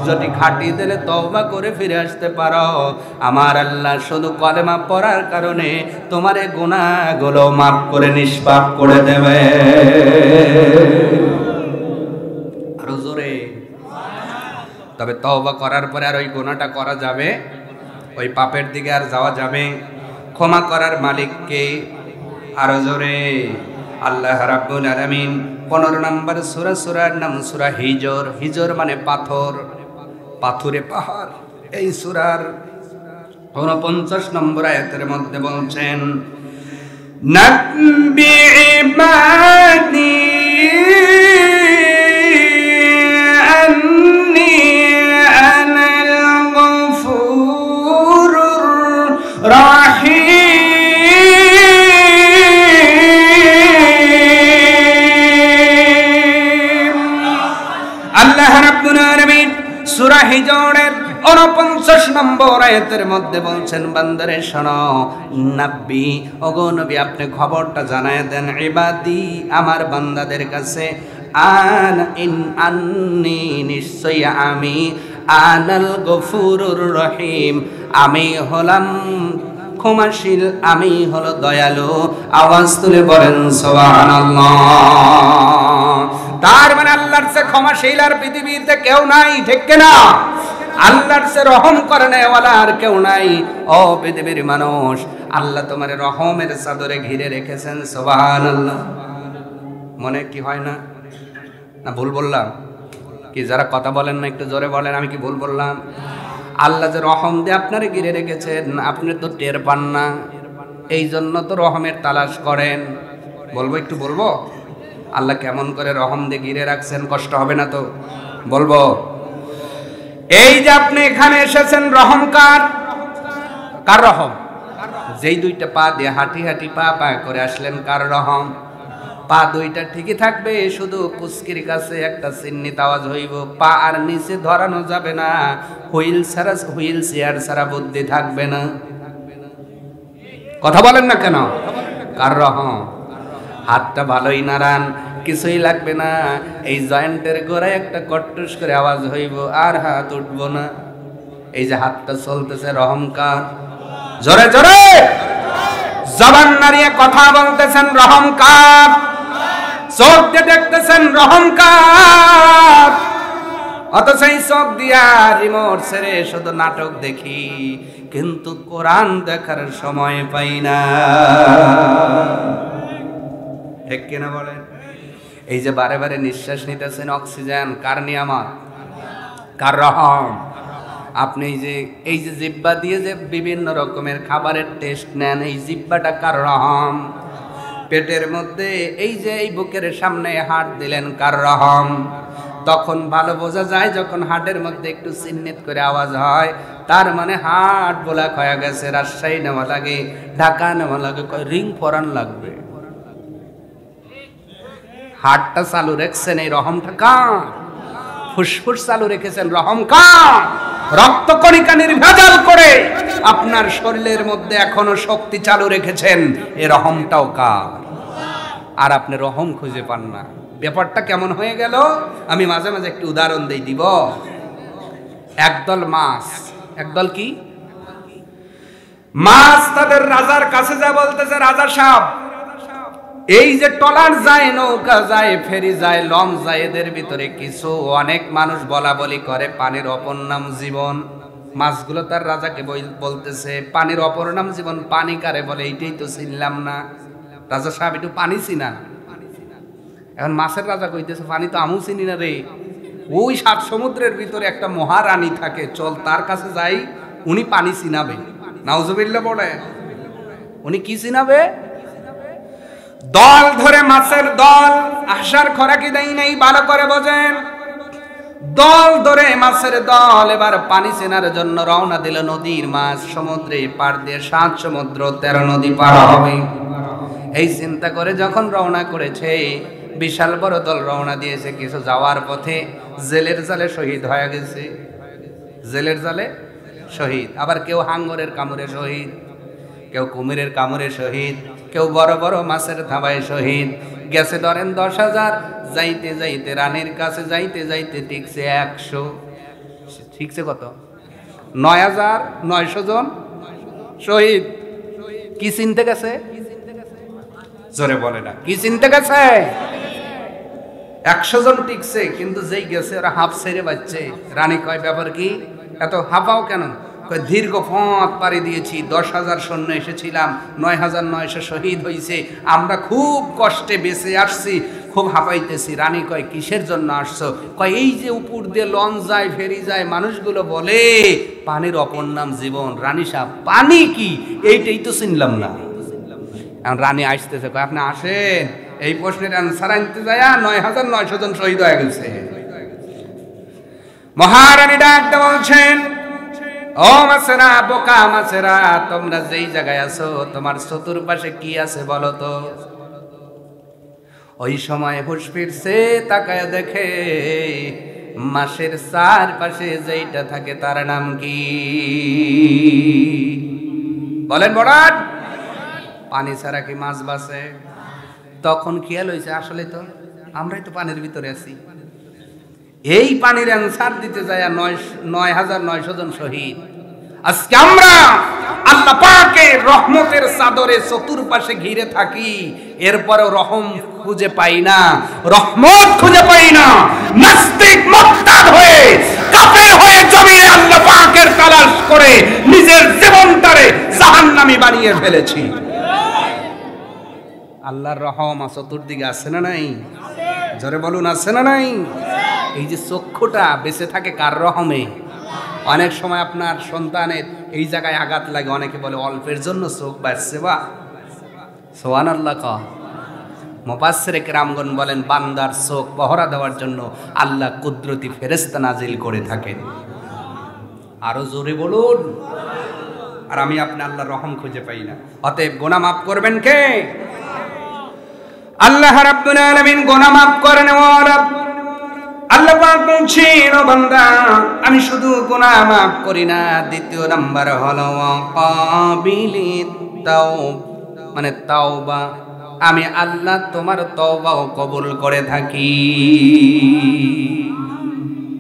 যদি খাঁটি দিলে তওবা করে ফিরে আসতে পারো, আমার আল্লাহ শুধু কলেমা পড়ার কারণে তোমার এই গুনাহগুলো মাফ করে নিষ্পাপ করে দেবে। আরো জোরে। তবে তওবা করার পরে আর ওই গুনাহটা করা যাবে, ওই পাপের দিকে আর যাওয়া যাবে। ক্ষমা করার মালিককে। আরো জোরে। আল্লাহ রাব্বুল আলামিন 15 নম্বর সূরা, সূরার নাম সূরা হিজর। হিজর মানে পাথর, পাথুরে পাহাড়। এই সূরার 49 নম্বর আয়াতের মধ্যে বলছেন, নাব্বি ইবাদি আন্নী আনাল গফুরুর রাহিম। আল্লাহ রাব্বুল আলামিন সূরা হিজরের 49 নম্বর আয়াতের মধ্যে বলছেন, বান্দারে শোনো, নাব্বি, ওগো নবী আপনি খবরটা জানায় দেন, ইবাদি আমার বান্দাদের কাছে, আন্নী নিশ্চয় আমি, আনাল গফুরুর রহিম, আমি হলাম ক্ষমাশীল, আমি হলো দয়ালু। আওয়াজ তুলে বলেন সুবহানাল্লাহ। তার মানে আল্লাহর চেয়ে ক্ষমাশীল আর পৃথিবীতে কেউ নাই, ঠিক কিনা? আল্লাহর চেয়ে রহম করে নেওয়ালা আর কেউ নাই। ও পৃথিবীর মানুষ, আল্লাহ তোমার রহমের চাদরে ঘিরে রেখেছেন। সুবহানাল্লাহ। মনে কি হয় না? না ভুল বললাম? কি যারা কথা বলেন না একটু জোরে বলেন, আমি কি ভুল বললাম? আল্লাহ যে রহম দিয়ে আপনারে ঘিরে রেখেছেন, আপনি তো টের পান না, এই জন্য তো রহমের তালাশ করেন। বলবো, একটু বলবো আল্লাহ কেমন করে রহম দিয়ে ঘিরে রাখছেন, কষ্ট হবে না তো? বলবো। এই যে আপনি এখানে এসেছেন, রহম কার? কার রহম? যেই 2টা পা দিয়ে হাঁটি হাঁটি পা পা করে আসলেন, কার রহম? পা 2টা ঠিকই থাকবে, শুধু কুস্কির কাছে একটা চিহ্নিত আওয়াজ হইব, পা আর নিচে ধরানো যাবে না, হুইল চেয়ার ছাড়া বুদ্ধি থাকবে না। কথা বলেন না কেন? কার রহম? হাতটা ভালোই নাড়ান, কিছুই লাগবে না, এই জয়েন্টের গোড়ায় একটা কট্টুস করে আওয়াজ হইব, আর হাত উঠবো না। এই যে হাতটা চলতেছে, রহম কার? জোরে জোরে জবান নাড়িয়ে কথা বলতেছেন, রহম কার? চোখ দিয়ে দেখতেছেন, রহম কার? অথচ এই চোখ দিয়া রিমোট ছেড়ে শুধু নাটক দেখি, কিন্তু কোরআন দেখার সময় পাই না, ঠিক কিনা বলেন? এই যে বারে বারে নিঃশ্বাস নিতেছেন, অক্সিজেন কার নিয়ামত? কার রহম? আপনি এই যে জিহ্বা দিয়ে যে বিভিন্ন রকমের খাবারের টেস্ট নেন, এই জিহ্বাটা কার রহম? পেটের মধ্যে এই যে এই বুকের সামনে হাড় দিলেন, কার রহম? তখন ভালো বোঝা যায় যখন হাটের মধ্যে একটু চিহ্নিত করে আওয়াজ হয়, তার মানে হাট বোলাক হয়ে গেছে, রাজশাহী নেওয়া লাগে, ঢাকা নেওয়া লাগে, রিং ফরান লাগবে। হাটটা চালু রেখেছেন এই রহমটা কার? ফুসফুস চালু রেখেছেন রহম কার? রক্ত কণিকা নির্ভেজাল করে আপনার শরীরের মধ্যে এখনো শক্তি চালু রেখেছেন, এই রহমটাও কার? আর আপনি রহম খুঁজে পান না। ব্যাপারটা কেমন হয়ে গেল? আমি মাঝে মাঝে একটু উদাহরণ দিব। একদল মাছ, একদল কি মাছ, তাদের রাজার কাছে যা বলতেছে, রাজা সাহেব এই যে ট্রলার যায়, নৌকা যায়, ফেরি যায়, লঞ্চ যায়, এদের ভিতরে কিছু অনেক মানুষ বলা বলি করে পানির অপর নাম জীবন। মাছগুলো তার রাজাকে বলতেছে পানির অপর নাম জীবন, পানি কারে বলে এইটাই তো চিনলাম না। রাজা সাহেব একটু পানি চিনা। এখন মাছের রাজা কইতেছে পানি তো আমু চিনি না রে, ওই 7 সমুদ্রের ভিতরে একটা মহারানী থাকে, চল তার কাছে যাই, উনি পানি চিনাবে। নাউজুবিল্লাহ বলে, উনি কি চিনাবে? দল ধরে মাছের দল, আশার খোরাকি দেয় নাই, ভালো করে বোঝেন। দল ধরে মাছের দল এবার পানি চেনার জন্য রওনা দিল নদীর মাছ, সমুদ্রে পার দিয়ে 7 সমুদ্র 13 নদী পার হবে। এই চিন্তা করে যখন রওনা করেছে, বিশাল বড় দল রওনা দিয়েছে, কিছু যাওয়ার পথে জেলের জালে শহীদ হয়ে গেছে। জেলের জালে শহীদ, আবার কেউ হাঙ্গরের কামড়ে শহীদ, কেউ কুমিরের কামড়ে শহীদ, কেউ বড় বড় মাছের থাবায় শহীদ। গেছে ধরেন 10,000, যাইতে যাইতে রানীর কাছে যাইতে যাইতে ঠিকছে 100, ঠিকছে কত? 9,900 জন শহীদ। কি চিনতে গেছে? জোরে বলে না, কি চিনতে গেছে? 100 জন টিকছে, কিন্তু যেই গেছে ওরা হাফ ছেড়ে বাচ্চে। রানী কয় ব্যাপার কি, এত হাফাও কেন? দীর্ঘ পথ পাড়ি দিয়েছি, 10,000 সৈন্য এসেছিলাম, 9,900 শহীদ হয়েছে, আমরা খুব কষ্টে বেঁচে আসছি, খুব হাঁপাইতেছি। রানী কয় কিসের জন্য আসছো? কয় এই যে উপর দিয়ে লঞ্চ যায়, ফেরি যায়, মানুষগুলো বলে পানির অপর নাম জীবন। রানী সাহেব পানি কি এইটাই তো চিনলাম না। এখন রানী আসতেছে, কয় আপনি আসেন, এই প্রশ্নের অ্যান্সার আনতে যায় 9,900 জন শহীদ হয়ে গেছে। মহারানী ডাকতে বলছেন, ও মাছেরা, বোকা মাছেরা, তোমরা যেই জায়গায় আছো তোমার চতুর্পাশে কি আছে বলো তো? ওই সময় হুঁশ ফিরছে, তাকায় দেখে মাছের চারপাশে যেইটা থাকে তার নাম কি? বলেন বড়ান। পানি ছাড়া কি মাছ বাঁচে? তখন খেয়াল হয়েছে আসলে তো আমরাই তো পানির ভিতরে আছি। এই পানির অ্যান্সার দিতে যায় 9,900 জন শহীদ। আজকে আমরা আল্লাহ পাকের রহমতের চাদরে চতুর্পাশে ঘিরে থাকি, এরপরেও রহম খুঁজে পাই না, রহমত খুঁজে পাই না। নাস্তিক মুরতাদ হয়ে, কাফের হয়ে জমিনে আল্লাহ পাকের তালাশ করে নিজের জীবনটারে জাহান্নামী বানিয়ে ফেলেছি। আল্লাহর রহম চতুর্দিকে আছে না নাই? জোরে বলুন, আছে না নাই? এই যে চক্ষুটা বেঁচে থাকে কার রহমে? অনেক সময় আপনার সন্তানের এই জায়গায় আঘাত লাগে, অনেকে বলে অল্পের জন্য চোখ বাঁচছে। বা সুবহানাল্লাহ ক মুফাসসিরে কেরামগণ বলেন বান্দার চোখ পহরা দেওয়ার জন্য আল্লাহ কুদরতি ফেরেশতা নাজিল করে থাকেন। আরো জোরে বলুন। আর আমি আপনি আল্লাহর রহম খুঁজে পাই না। অতএব গুনাহ মাফ করবেন কে? আল্লাহ রাব্বুল আলামিন গুনাহ মাফ করেন। আল্লাহ পাক বলছেন, ও বান্দা, আমি শুধু গুনাহ মাফ করি না, দ্বিতীয় নাম্বার হলো কাবিলিত তাওবা, মানে তাওবা, আমি আল্লাহ তোমার তওবাও কবুল করে থাকি।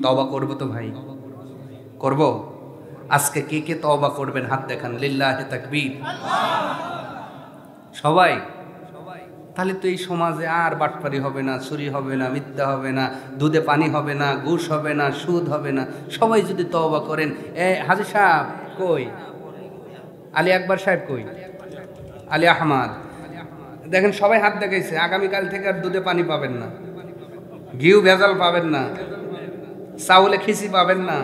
তওবা করব তো ভাই, করব। আজকে কে কে তওবা করবেন হাত দেখান, লিল্লাহি তাকবীর। সবাই? তাহলে তো এই সমাজে আর বাটপারি হবে না, চুরি হবে না, মিথ্যা হবে না, দুধে পানি হবে না, ঘুষ হবে না, সুদ হবে না। সবাই যদি তওবা করেন। হাজী সাহেব কই? আলী আকবর সাহেব কই? আলী আহমদ, দেখেন সবাই হাত দেখাইছে। আগামীকাল থেকে আর দুধে পানি পাবেন না, ঘিউ ভেজাল পাবেন না, চাউলে খিচি পাবেন না,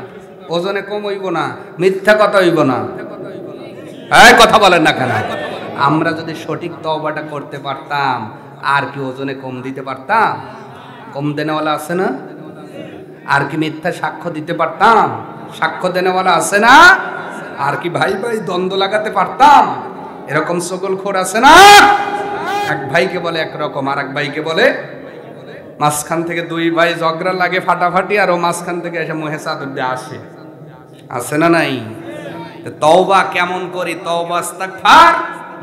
ওজনে কম হইব না, মিথ্যা কথা হইব না। এই কথা বলেন না কেন? আমরা যদি সঠিক তওবাটা করতে পারতাম আর কি ওজনে কম দিতে পারতাম? কম দেনেওয়ালা আছে না? আর কি মিথ্যা সাক্ষ্য দিতে পারতাম? সাক্ষ্য দেনেওয়ালা আছে না? আর কি ভাই ভাই দ্বন্দ্ব লাগাতে পারতাম? এরকম সকলখোর আছে না? এক ভাইকে বলে একরকম, আর এক ভাইকে বলে, মাঝখান থেকে দুই ভাই ঝগড়া লাগে ফাটাফাটি, আর ও মাঝখান থেকে এসে মুহে চাদর দিয়ে আসে, আছে না নাই? তওবা কেমন করি? তওবা ইস্তিগফার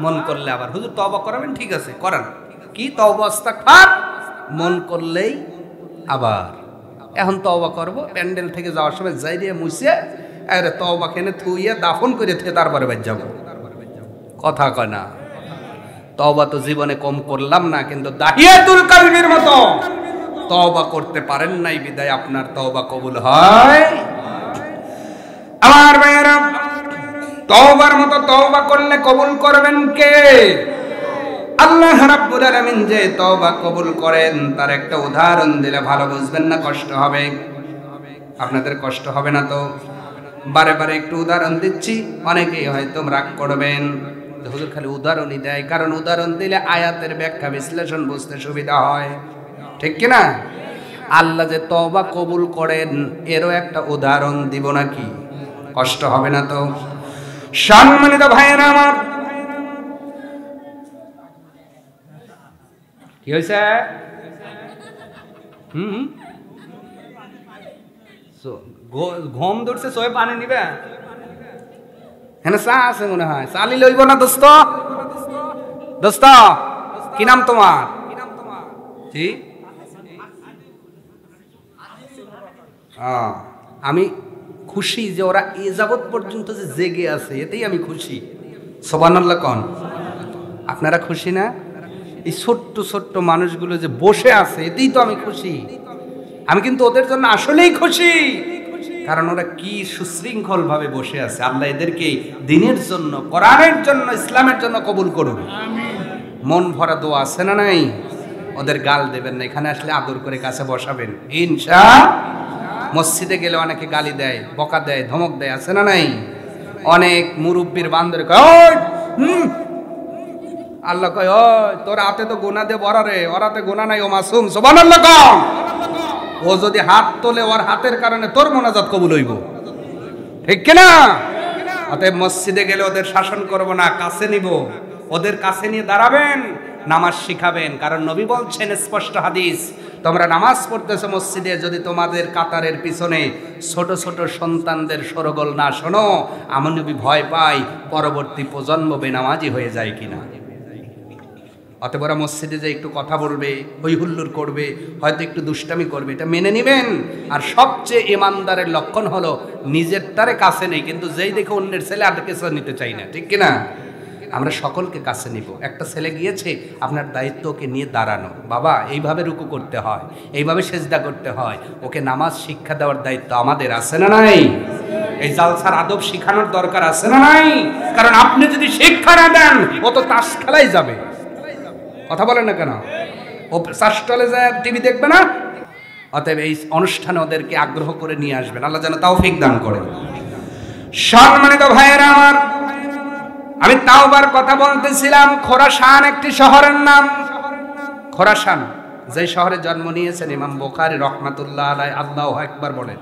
মন করলে আবার হুজুর তওবা করাবেন, ঠিক আছে করান। কি তওবা ইস্তিগফার? মন করলেই আবার এখন তওবা করব, প্যান্ডেল থেকে যাওয়ার সময় যাই দিয়ে মুছে আরে তওবা কেনে থুইয়ে দাফন করে থুয়ে তারপরে বাদ যাব। কথা কয় না। তওবা তো জীবনে কম করলাম না, কিন্তু দাহিয়াতুল কালবির মতো তওবা করতে পারেন নাই, বিদায় আপনার তওবা কবুল হয়। আমার ভাইয়েরা, তওবার মতো তওবা করলে কবুল করবেন কে? আল্লাহ রাব্বুল আলামিন যে তওবা কবুল করেন তার একটা উদাহরণ দিলে ভালো বুঝবেন না, কষ্ট হবে। আপনাদের কষ্ট হবে না তো? বারে বারে একটু উদাহরণ দিচ্ছি, অনেকেই হয়তো রাগ করবেন, হুজুর খালি উদাহরণই দেয়, কারণ উদাহরণ দিলে আয়াতের ব্যাখ্যা বিশ্লেষণ বুঝতে সুবিধা হয়, ঠিক কি না? আল্লাহ যে তওবা কবুল করেন এরও একটা উদাহরণ দিব নাকি? কষ্ট হবে না তো? সম্মানিত ভাইয়েরা আমার, কি হয়েছে? ঘুম ধরছে, সোয়ে পানি নিবে? হ্যাঁ চা আছে মনে হয়, চালি লইব না দোস্ত? দোস্ত কি নাম তোমার? জি আমি খুশি যে ওরা এ যাবৎ পর্যন্ত যে জেগে আছে, এতেই আমি খুশি। সুবহানাল্লাহ কোন? আপনারা খুশি না? এই ছোট্ট ছোট্ট মানুষগুলো যে বসে আছে এতেই তো আমি খুশি। আমি কিন্তু ওদের জন্য আসলেই খুশি, কারণ ওরা কি সুশৃঙ্খল ভাবে বসে আছে। আল্লাহ এদেরকে দিনের জন্য, কোরআনের জন্য, ইসলামের জন্য কবুল করুন। মন ভরা দোয়া আছে না নাই? ওদের গাল দেবেন না, এখানে আসলে আদর করে কাছে বসাবেন ইনশাআল্লাহ। মসজিদে গেলে অনেকে গালি দেয়, বকা দেয়, ধমক দেয়, আছে না নাই? অনেক মুরব্বীর বান্দরে কয় আল্লাহ কয় তোর হাতে তো গোনা দিয়ে বড় রে, ওর হাতে গোনা নাই, ও মাসুম। সুবহানাল্লাহ কম। ও যদি হাত তোলে ওর হাতের কারণে তোর মোনাজাত কবুল হইব, ঠিক কিনা? অতএব মসজিদে গেলে ওদের শাসন করব না, কাছে নিব, ওদের কাছে নিয়ে দাঁড়াবেন, নামাজ শিখাবেন। কারণ নবী বলছেন স্পষ্ট হাদিস, তোমরা নামাজ পড়তেছো মসজিদে, যদি তোমাদের কাতারের পিছনে ছোট ছোট সন্তানদের সরগোল না শোনো, আমি নবী ভয় পাই পরবর্তী প্রজন্ম বেনামাজি হয়ে যায় কিনা। অতএব ওরা মসজিদে যে একটু কথা বলবে, হই হুল্লোড় করবে, হয়তো একটু দুষ্টামি করবে, এটা মেনে নেবেন। আর সবচেয়ে ইমানদারের লক্ষণ হলো নিজের তারে কাছে নেই, কিন্তু যেই দেখে অন্যের ছেলে আর কাছে নিতে চাই না, ঠিক কিনা? আমরা সকলকে কাছে নিব। একটা ছেলে গিয়েছে, আপনার দায়িত্ব ওকে নিয়ে দাঁড়ানো, বাবা এইভাবে রুকু করতে হয়, এইভাবে সেজদা করতে হয়, ওকে নামাজ শিক্ষা দেওয়ার দায়িত্ব আমাদের, আছে না নাই? এই জালসার আদব শিখানোর দরকার আছে না নাই? কারণ আপনি যদি শিক্ষা না দেন ও তো তাস খেলাই যাবে। কথা বলেন না কেন? ও চাষটলে যায় টিভি দেখবে না? অতএব এই অনুষ্ঠানে ওদেরকে আগ্রহ করে নিয়ে আসবেন, আল্লাহ যেন তৌফিক দান করেন। সম্মানিত ভাইয়েরা আমার, আমি তাওবার কথা বলতেছিলাম। খোরাসান একটি শহরের নাম, খোরাসান, যে শহরে জন্ম নিয়েছেন ইমাম বুখারী রাহমাতুল্লাহ আলাইহি। আল্লাহু আকবার বলেন।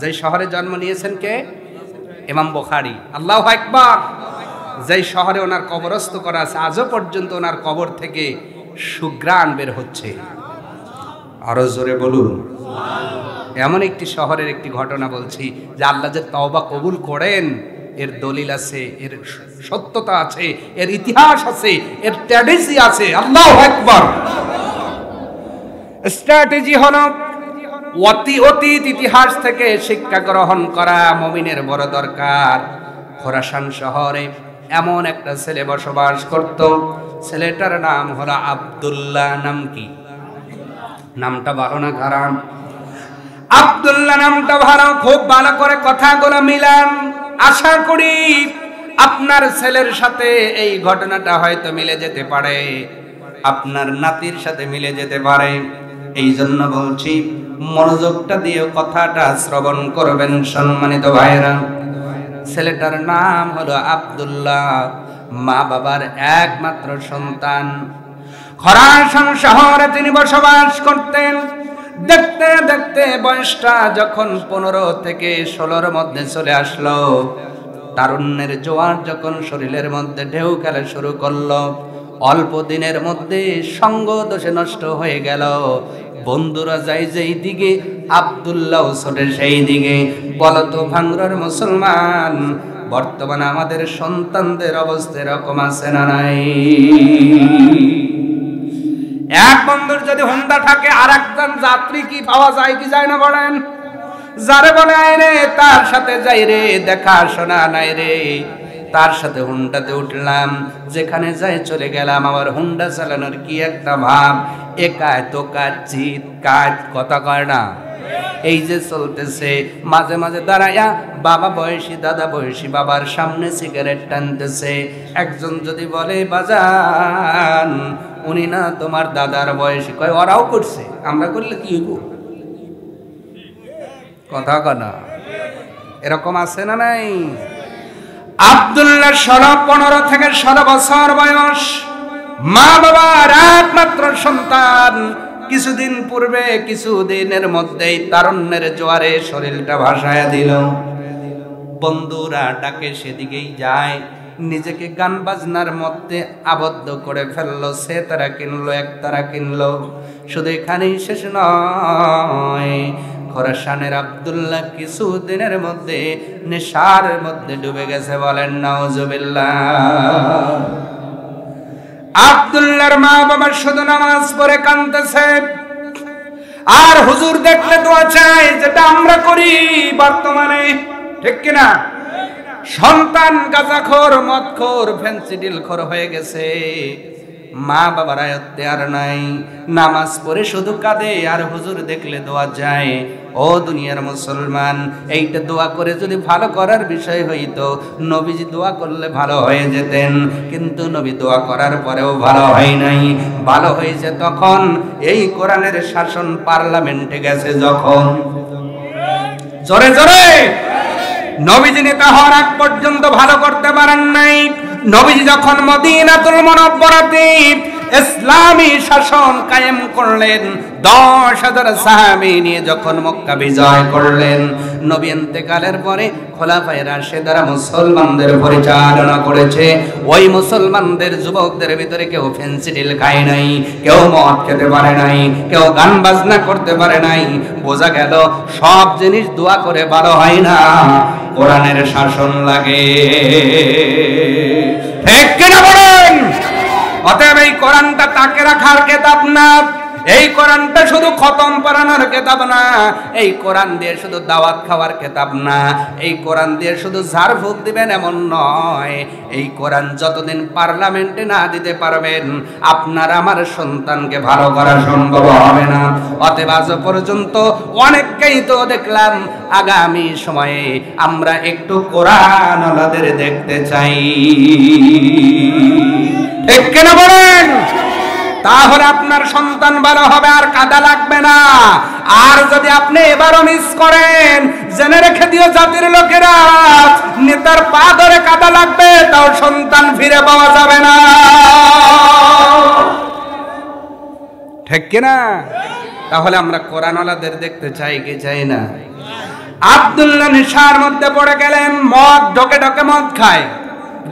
যে শহরে জন্ম নিয়েছেন কে? ইমাম বুখারী। আল্লাহু আকবার। যে শহরে ওনার কবরস্থ করা আছে, আজও পর্যন্ত ওনার কবর থেকে সুঘ্রাণ বের হচ্ছে। আরো জোরে বলুন। এমন একটি শহরের একটি ঘটনা বলছি যে আল্লাহ যে তওবা কবুল করেন এর দলিল আছে, এর সত্যতা আছে, এর ইতিহাস আছে, এর স্ট্র্যাটেজি আছে। আল্লাহু আকবার। স্ট্র্যাটেজি হলো অতীত ইতিহাস থেকে শিক্ষা গ্রহণ করা মুমিনের বড় দরকার। খোরাসান শহরে এমন একটা ছেলে বসবাস করত, ছেলেটার নাম হলো আব্দুল্লাহ। নাম কি? নামটা ভালো না খারাপ? আব্দুল্লাহ নামটা ভালো। খুব ভালো করে কথাগুলো মিলান। আশা করি আপনার ছেলের সাথে এই ঘটনাটা হয়তো মিলে যেতে পারে, আপনার নাতির সাথে মিলে যেতে পারে। এই জন্য বলছি মনোযোগটা দিয়ে কথাটা শ্রবণ করবেন সম্মানিত ভাইরা। ছেলেটার নাম হলো আব্দুল্লাহ, মা বাবার একমাত্র সন্তান। খোরাসান শহরে তিনি বসবাস করতেন। দেখতে দেখতে বয়সটা যখন 15 থেকে 16-র মধ্যে চলে আসলো, তারুণ্যের জোয়ার যখন শরীরের মধ্যে ঢেউ খেলা শুরু করলো, অল্প দিনের মধ্যে সঙ্গ দোষে নষ্ট হয়ে গেল। বন্ধুরা যায় যেই দিকে, আব্দুল্লাহ ছোটে সেই দিকে। বলতো ভাঙড়ার মুসলমান, বর্তমানে আমাদের সন্তানদের অবস্থা এরকম আছে না নাই? এক বন্ধুর যদি হোন্ডা থাকে, আর একজন যাত্রী কি পাওয়া যায় কি যায় না বলেন? যারে বলে আয় রে তার সাথে যাই রে, দেখা শোনা নাই রে, তার সাথে হুন্ডাতে উঠলাম, যেখানে যাই চলে গেলাম। আমার হুন্ডা চালানোর কি একটা ভাব, একায় তো কাজ চিত কাজ কথা কয় না। এই যে চলতেছে, মাঝে মাঝে দাঁড়ায়া বাবা বয়সী দাদা বয়সী বাবার সামনে সিগারেট টানতেছে। একজন যদি বলে বাজান উনি না তোমার দাদার বয়সী, কয় ওরাও করছে, আমরা করলে কি হইব? কথা কনা এরকম আছে না নাই? আব্দুল্লাহ 15 থেকে 16 বছর বয়স, মা বাবার একমাত্র সন্তান। কিছুদিন পূর্বে, কিছুদিনের মধ্যেই তারুণ্যের জোয়ারে শরীরটা ভাসায় দিল। বন্ধুরা ডাকে সেদিকেই যায়, নিজেকে গান বাজনার মধ্যে আবদ্ধ করে ফেললো। সে তারা কিনলো, এক তারা কিনলো। শুধু এখানেই শেষ নয়, খোরাসানের আব্দুল্লাহ কিছুদিনের মধ্যে নেশার মধ্যে ডুবে গেছে। বলেন নাউজুবিল্লাহ। আব্দুল্লাহর মা বাবা শুধু নামাজ পড়ে কাঁদতেছে, আর হুজুর দেখলে দোয়া চাই, যেটা আমরা করি বর্তমানে, ঠিক কিনা? সন্তান গাঁজাখোর, মদখোর, ফেন্সিডিলখোর হয়ে গেছে, মা বাবার আয়ত্তে আর নাই, নামাজ পড়ে শুধু কাঁদে, আর হুজুর দেখলে দোয়া যায়। ও দুনিয়ার মুসলমান, এইটা দোয়া করে যদি ভালো করার বিষয় হইতো, নবীজি দোয়া করলে ভালো হয়ে যেতেন, কিন্তু নবী দোয়া করার পরেও ভালো হয় নাই। ভালো হয়েছে তখন এই কোরআনের শাসন পার্লামেন্টে গেছে যখন। জোরে জোরে, নবীজি নেতা হওয়ার আগ পর্যন্ত ভালো করতে পারেন নাই। নবীজি যখন মদিনাতুল মুনাওয়ারাতে ইসলামী শাসন কায়েম করলেন, 10,000 সাহাবী নিয়ে যখন মক্কা বিজয় করলেন, নবী ইন্তেকালের পরে খোলাফায়ে রাশিদারা মুসলমানদের পরিচালনা করেছে। ওই মুসলমানদের যুবকদের ভিতরে কেউ ফেন্সিডিল খায় নাই, কেউ মদ খেতে পারে নাই, কেউ গান বাজনা করতে পারে নাই। বোঝা গেল সব জিনিস দোয়া করে ভালো হয় না, কোরআনের শাসন লাগে। ঠিক কিনা বলেন? অতএব এই কোরআনটা তাকে রাখার কিতাব না, এই কোরআনটা শুধু খতম পড়ানোর কিতাব না, এই কোরআন দিয়ে শুধু দাওয়াত খাওয়ার কিতাব না, এই কোরআন দিয়ে শুধু ঝাড়ফুঁক দিবেন এমন নয়। এই কোরআন যতদিন পার্লামেন্টে না দিতে পারবেন, আপনার আমার সন্তানকে ভালো করা সম্ভব হবে না। অতএব আজ পর্যন্ত অনেককেই তো দেখলাম, আগামী সময়ে আমরা একটু কোরআন ওয়ালাদের দেখতে চাই, ঠিক কিনা বলেন? তাহলে আপনার সন্তান ভালো হবে, আর কাদা লাগবে না। আর যদি আপনি এবারও মিস করেন, জেনে রেখে দিও জাতির লোকেরা, নেতার পা ধরে কাদা লাগবে, তাও সন্তান ফিরে পাওয়া যাবে না, ঠিক কিনা? তাহলে আমরা কোরআনওয়ালাদের দেখতে চাই কি চাই না? আব্দুল্লাহ নেশার মধ্যে পড়ে গেলেন, মদ ঢোকে ঢোকে মদ খায়,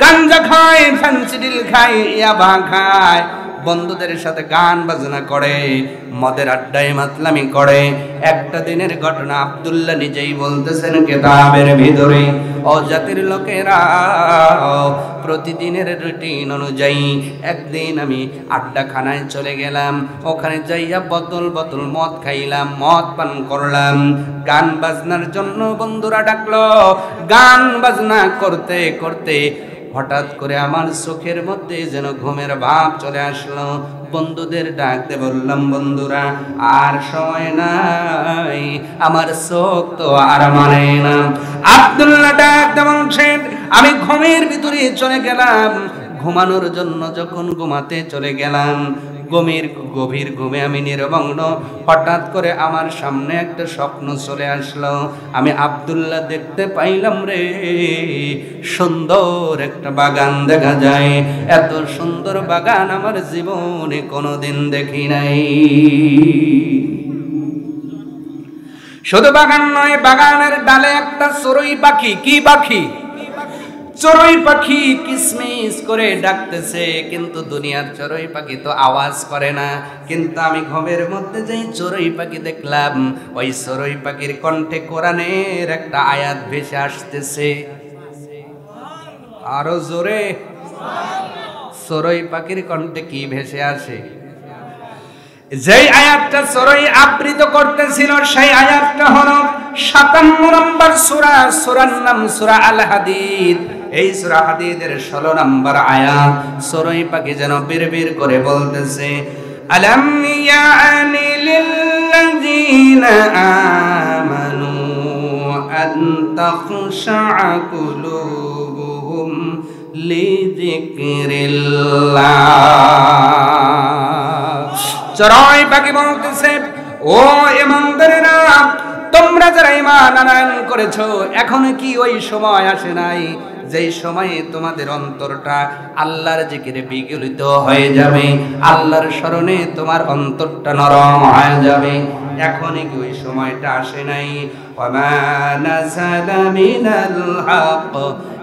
গাঞ্জা খায়, ফেন্সিডিল খায়, ইয়াবা খায়, বন্ধুদের সাথে গান বাজনা করে, মদের আড্ডায় মাতলামি করে। একটা দিনের ঘটনা আব্দুল্লাহ নিজেই বলতেছেন কিতাবের ভিতরে, ও জাতির লোকেরা, প্রতিদিনের রুটিন অনুযায়ী একদিন আমি আড্ডাখানায় চলে গেলাম, ওখানে যাইয়া বোতল বোতল মদ খাইলাম, মদ পান করলাম। গান বাজনার জন্য বন্ধুরা ডাকলো, গান বাজনা করতে করতে হঠাৎ করে আমার চোখের মধ্যে যেন ঘুমের ভাব চলে আসলো। বন্ধুদের ডাকতে বললাম, বন্ধুরা আর সময় নাই, আমার চোখ তো আর মানে না। আব্দুল্লাহ ডাকতে বলছেন, আমি ঘুমের ভিতরে চলে গেলাম, ঘুমানোর জন্য যখন ঘুমাতে চলে গেলাম, গভীর ঘুমে আমি নির্মগ্ন, হঠাৎ করে আমার সামনে একটা স্বপ্ন চলে আসলো। আমি আব্দুল্লাহ দেখতে পাইলাম রে, সুন্দর একটা বাগান দেখা যায়। এত সুন্দর বাগান আমার জীবনে কোনোদিন দেখি নাই। শুধু বাগান নয়, বাগানের ডালে একটা চড়ুই পাখি, কি পাখি? চড়ুই পাখি কিসমিস করে ডাকতেছে, কিন্তু দুনিয়ার চড়ুই পাখি তো আওয়াজ করে না। কিন্তু আমি ঘুমের মধ্যে যেই চড়ুই পাখি দেখলাম, ওই চড়ুই পাখির কণ্ঠে কোরআনের একটা আয়াত ভেসে আসতেছে। আরো জোরে, চড়ুই পাখির কণ্ঠে কি ভেসে আসে? যেই আয়াতটা চড়ুই আবৃত করতেছিল, সেই আয়াতটা হলো 57 নম্বর সূরা, সূরার নাম সূরা আল হাদিদ। এই সূরা হাদিদের 16 নম্বর আয়াত। চড়ুই পাখি যেন বিড়বিড় করে বলতেছে, আলাম ইয়ানি লিল্লাযিনা আমানু আন তাখশা কুলুবুহুম লিযিকরিল্লাহ। চড়ুই পাখি বলতেছে, ও ঈমানদারেরা, তোমরা যারা ঈমান আনয়ন করেছো, এখনো কি ওই সময় আসে নাই যেই সময়ে তোমাদের অন্তরটা আল্লাহর জিকিরে বিগলিত হয়ে যাবে, আল্লাহর স্মরণে তোমার অন্তরটা নরম হয়ে যাবে? এখনই কি ওই সময়টা আসে নাই? ওয়ামা নাযালা মিনাল হক,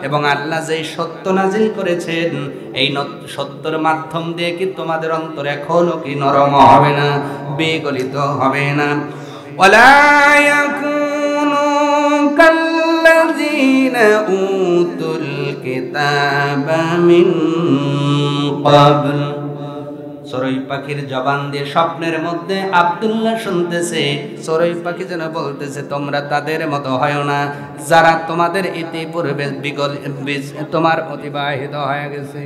এবং আল্লাহ যেই সত্য নাজিল করেছেন, এই সত্যের মাধ্যম দিয়ে কি তোমাদের অন্তর এখনো কি নরম হবে না, বিগলিত হবে না? ওয়ালা ইয়াকুনু কাল্লাযীনা উতুল কিতাবা মিন ক্বাবল। চড়ুই পাখির জবান দিয়ে স্বপ্নের মধ্যে আব্দুল্লাহ শুনতেছে, চড়ুই পাখি যেন বলতেছে, তোমরা তাদের মতো হয় না যারা তোমাদের ইতিপূর্বে তোমার অতিবাহিত হয়ে গেছে,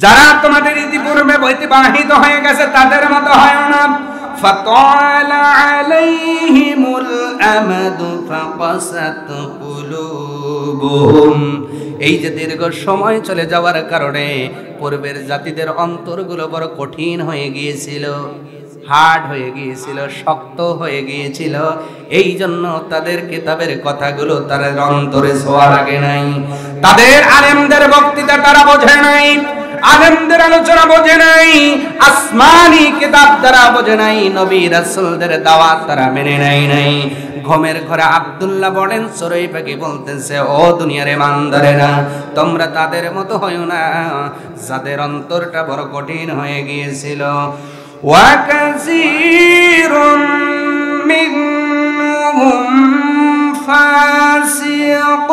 যারা তোমাদের ইতিপূর্বে অতিবাহিত হয়ে গেছে তাদের মতো হয় না। ফাতালা আলাইহিমুল আমাদু ফাকাসাত কুলুবুহুম। এই যে দীর্ঘ সময় চলে যাওয়ার কারণে পূর্বের জাতিদের অন্তরগুলো বড় কঠিন হয়ে গিয়েছিল, হার্ড হয়ে গিয়েছিল, শক্ত হয়ে গিয়েছিল। এই জন্য তাদের কিতাবের কথাগুলো তাদের অন্তরে ছোঁয়া লাগে নাই। তাদের আলেমদের বক্তৃতা তারা বোঝে নাই, আলেমদের আলোচনা বোঝে নাই, আসমানি কিতাব তারা বোঝে নাই, নবী রাসূলদের দাওয়াত তারা মেনে নেয় নাই। ঘুমের ঘরে আব্দুল্লাহ বলেন, চড়ুই পাখি বলতেছে, ও দুনিয়ার ইমানদারেরা, তোমরা তাদের মতো হয়ো না যাদের অন্তরটা বড় কঠিন হয়ে গিয়েছিল। ওয়া কাসীরুম মিনহুম ফাসিকুন।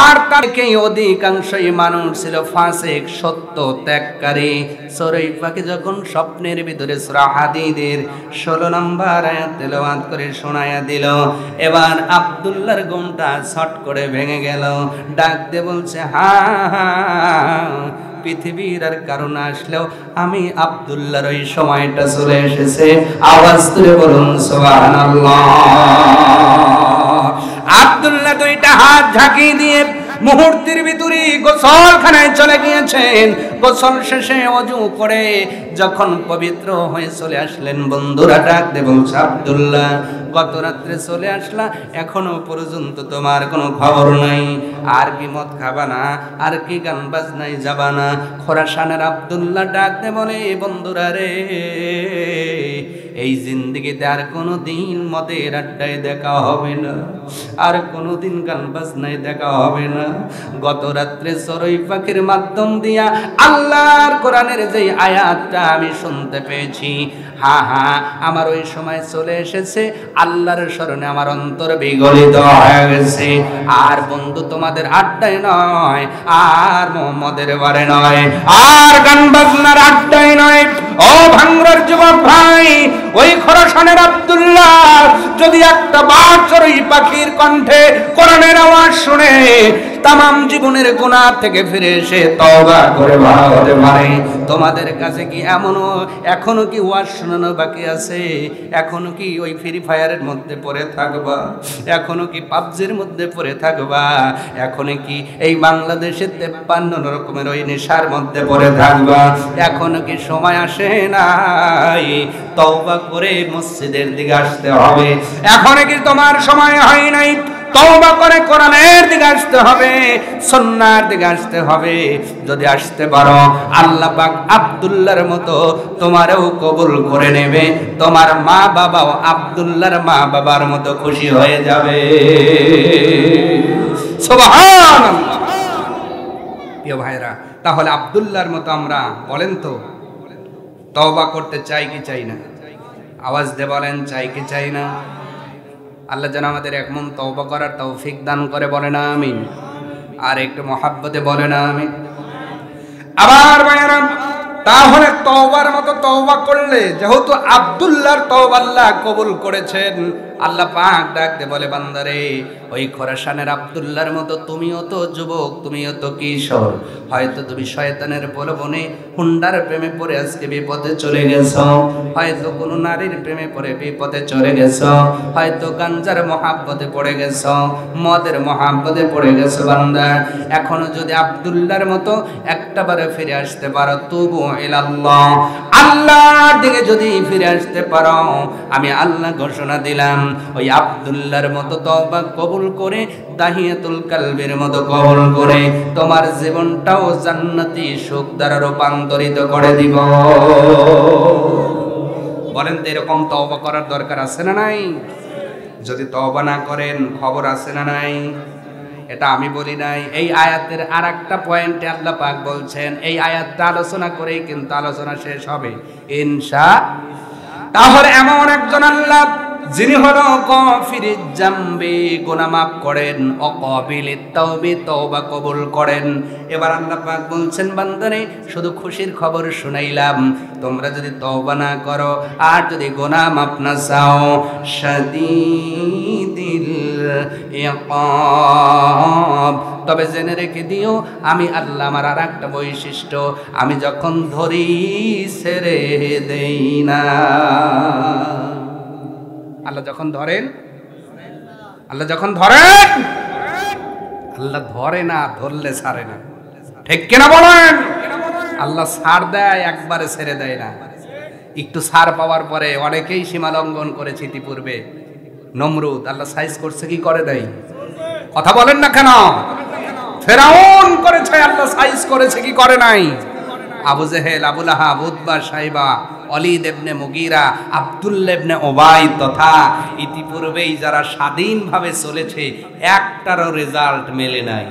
আর তাকে অধিকাংশই মানুষ ছিল ফাসিক, সত্য ত্যাগকারী। চড়ুই পাখি যখন স্বপ্নের ভিতরে সূরা হাদীদের 16 নম্বর আয়াত তেলাওয়াত করে শোনায়া দিল, এবার আব্দুল্লাহর ঘুমটা ছট করে ভেঙে গেল। ডাক দিয়ে বলছে, হ্যাঁ, পৃথিবীর আর কারণ আসলেও আমি আব্দুল্লাহর ওই সময়টা চলে এসেছে। আওয়াজ তুলে বলুন সুবহানাল্লাহ। আব্দুল্লাহ দুইটা হাত ঝাঁকিয়ে দিয়ে মুহূর্তের ভিতরে গোসলখানায় চলে গিয়েছেন। গোসল শেষে ওযু করে যখন পবিত্র হয়ে চলে আসলেন, বন্ধুরা ডাক দিয়ে বলছে, আব্দুল্লাহ, গত রাত্রে চলে আসলা, এখনো পর্যন্ত তোমার কোনো খবর নাই। আর কি মদ খাবা না? আর কি গান বাজনায় যাবা না? খোরাসানের আব্দুল্লাহ ডাক দিয়ে বলে, বন্ধুরা রে, এই জিন্দেগিতে আর কোনো দিন মদের আড্ডায় দেখা হবে না, আর কোনো দিন গান বাজনায় দেখা হবে না। গত রাত্রে চড়ুই পাখির মাধ্যম দিয়া আল্লাহর কোরআনের যে আয়াতটা আমি শুনতে পেয়েছি, হ্যাঁ হ্যাঁ, আমার ওই সময় চলে এসেছে, আল্লাহর স্মরণে আমার অন্তর বিগলিত হয়ে গেছে। আর বন্ধু, তোমাদের আড্ডায় নয়, আর মোহাম্মদের বারে নয়, আর গান বাজনার আড্ডায় নয়। ও ভাঙ্গর যুবক ভাই, ওই খোরাসানের আব্দুল্লাহ যদি একটা বার চড়ুই পাখির কণ্ঠে কোরআনের আওয়াজ শুনে তামাম জীবনের গুনাহ থেকে ফিরে এসে তওবা করে ভালো হতে পারে। তোমাদের কাছে কি এখনো কি ওয়াজ শোনানো বাকি আছে? এখনো কি ওই ফ্রি ফায়ারের মধ্যে পড়ে থাকবা? এখনো কি পাবজির মধ্যে পড়ে থাকবা? এখনো কি এই বাংলাদেশের 53 রকমের ওই নেশার মধ্যে পড়ে থাকবা? এখনো কি সময় আসে নাই তওবা করে মসজিদের দিকে আসতে হবে? এখনো কি তোমার সময় হয় নাই তওবা করে কোরআনের দিকে আসতে হবে, সুন্নাহর দিকে আসতে হবে? যদি আসতে পারো আল্লাহ পাক আব্দুল্লাহর মতো তোমারও কবুল করে নেবে, তোমার মা বাবাও আব্দুল্লাহর মা বাবার মতো খুশি হয়ে যাবে। সুবহানাল্লাহ। প্রিয় ভাইরা, তাহলে আব্দুল্লাহর মতো আমরা বলেন তো তওবা করতে চাই কি চাই না? আওয়াজ দিয়ে বলেন, চাই কি চাই না? আল্লাহ যেন আমাদের এক মন তওবা করার তৌফিক দান করে, বলে না আমিন। আর একটু মহাব্বতে বলে না আমিন। আবার ভাইরা, তাহলে তওবার মতো তওবা করলে, যেহেতু আব্দুল্লাহর তওবা আল্লাহ কবুল করেছেন, আল্লাহ পাক ডাকতে বলে বান্দারে ওই খোরাসানের আব্দুল্লাহর মতো তুমিও তো যুবক, তুমিও তো কিশোর, হয়তো তুমি শয়তানের প্রলোভনে হুন্ডার প্রেমে পড়ে আজকে বিপদে চলে গেছো, হয়তো কোনো নারীর প্রেমে পড়ে বিপদে চলে গেছো, হয়তো গাঞ্জার মহাব্বতে পড়ে গেছো, মদের মহাব্বতে পড়ে গেছো। বান্দা এখনো যদি আব্দুল্লাহর মতো একটাবারে ফিরে আসতে পারো, তুবু ইলাল্লাহ, আল্লাহর দিকে যদি ফিরে আসতে পারো, আমি আল্লাহ ঘোষণা দিলাম ওই আব্দুল্লাহর মতো তওবা কবুল করে, দাহিয়াতুল কালবের মতো কবুল করে তোমার জীবনটাও জান্নাতি সুখ দ্বারা রূপান্তরিত করে দিব। বলেন তো এরকম তওবা করার দরকার আছে না নাই? যদি তওবা না করেন খবর আছে না নাই? এটা আমি বলি নাই, এই আয়াতের আর একটা পয়েন্টে আল্লাহ পাক বলছেন, এই আয়াতটা আলোচনা করেই কিন্তু আলোচনা শেষ হবে ইনশাআল্লাহ। তাহলে এমন একজন আল্লাহ যিনি হলো গফিরিজ জামবি, গুনাহ মাফ করেন, অকাবিলিত তাওবি, তওবা কবুল করেন। এবার আল্লাহ পাক বলছেন বান্দারে শুধু খুশির খবর শুনাইলাম, তোমরা যদি তওবা না করো আর যদি গুনাহ মাফ না চাও, শাদীদিল ইকাব, তবে জেনে রেখে দিও আমি আল্লাহ আমার আর একটা বৈশিষ্ট্য, আমি যখন ধরি ছেড়ে দেই না। আল্লাহ যখন ধরেন, আল্লাহ যখন ধরেন, আল্লাহ ধরে না, ধরলে ছাড়ে না। ঠিক কিনা বলেন? আল্লাহ ছাড় দেয়, একবারে ছেড়ে দেয় না। একটু ছাড় পাওয়ার পরে অনেকেই সীমা লঙ্ঘন করেছে ইতিপূর্বে। নমরুদ আল্লাহ সাইজ করছে কি করে দেয়? কথা বলেন না কেন? ফেরাউন করেছে, আল্লাহ সাইজ করেছে কি করে নাই? আবু জেহেল, আবু লাহাব, উতবা, সাইবা, ওয়ালিদ ইবনে মুগীরা, আব্দুল্লাহ ইবনে উবাই তথা ইতিপূর্বেই যারা স্বাধীনভাবে চলেছে একটারও রেজাল্ট মেলে নাই।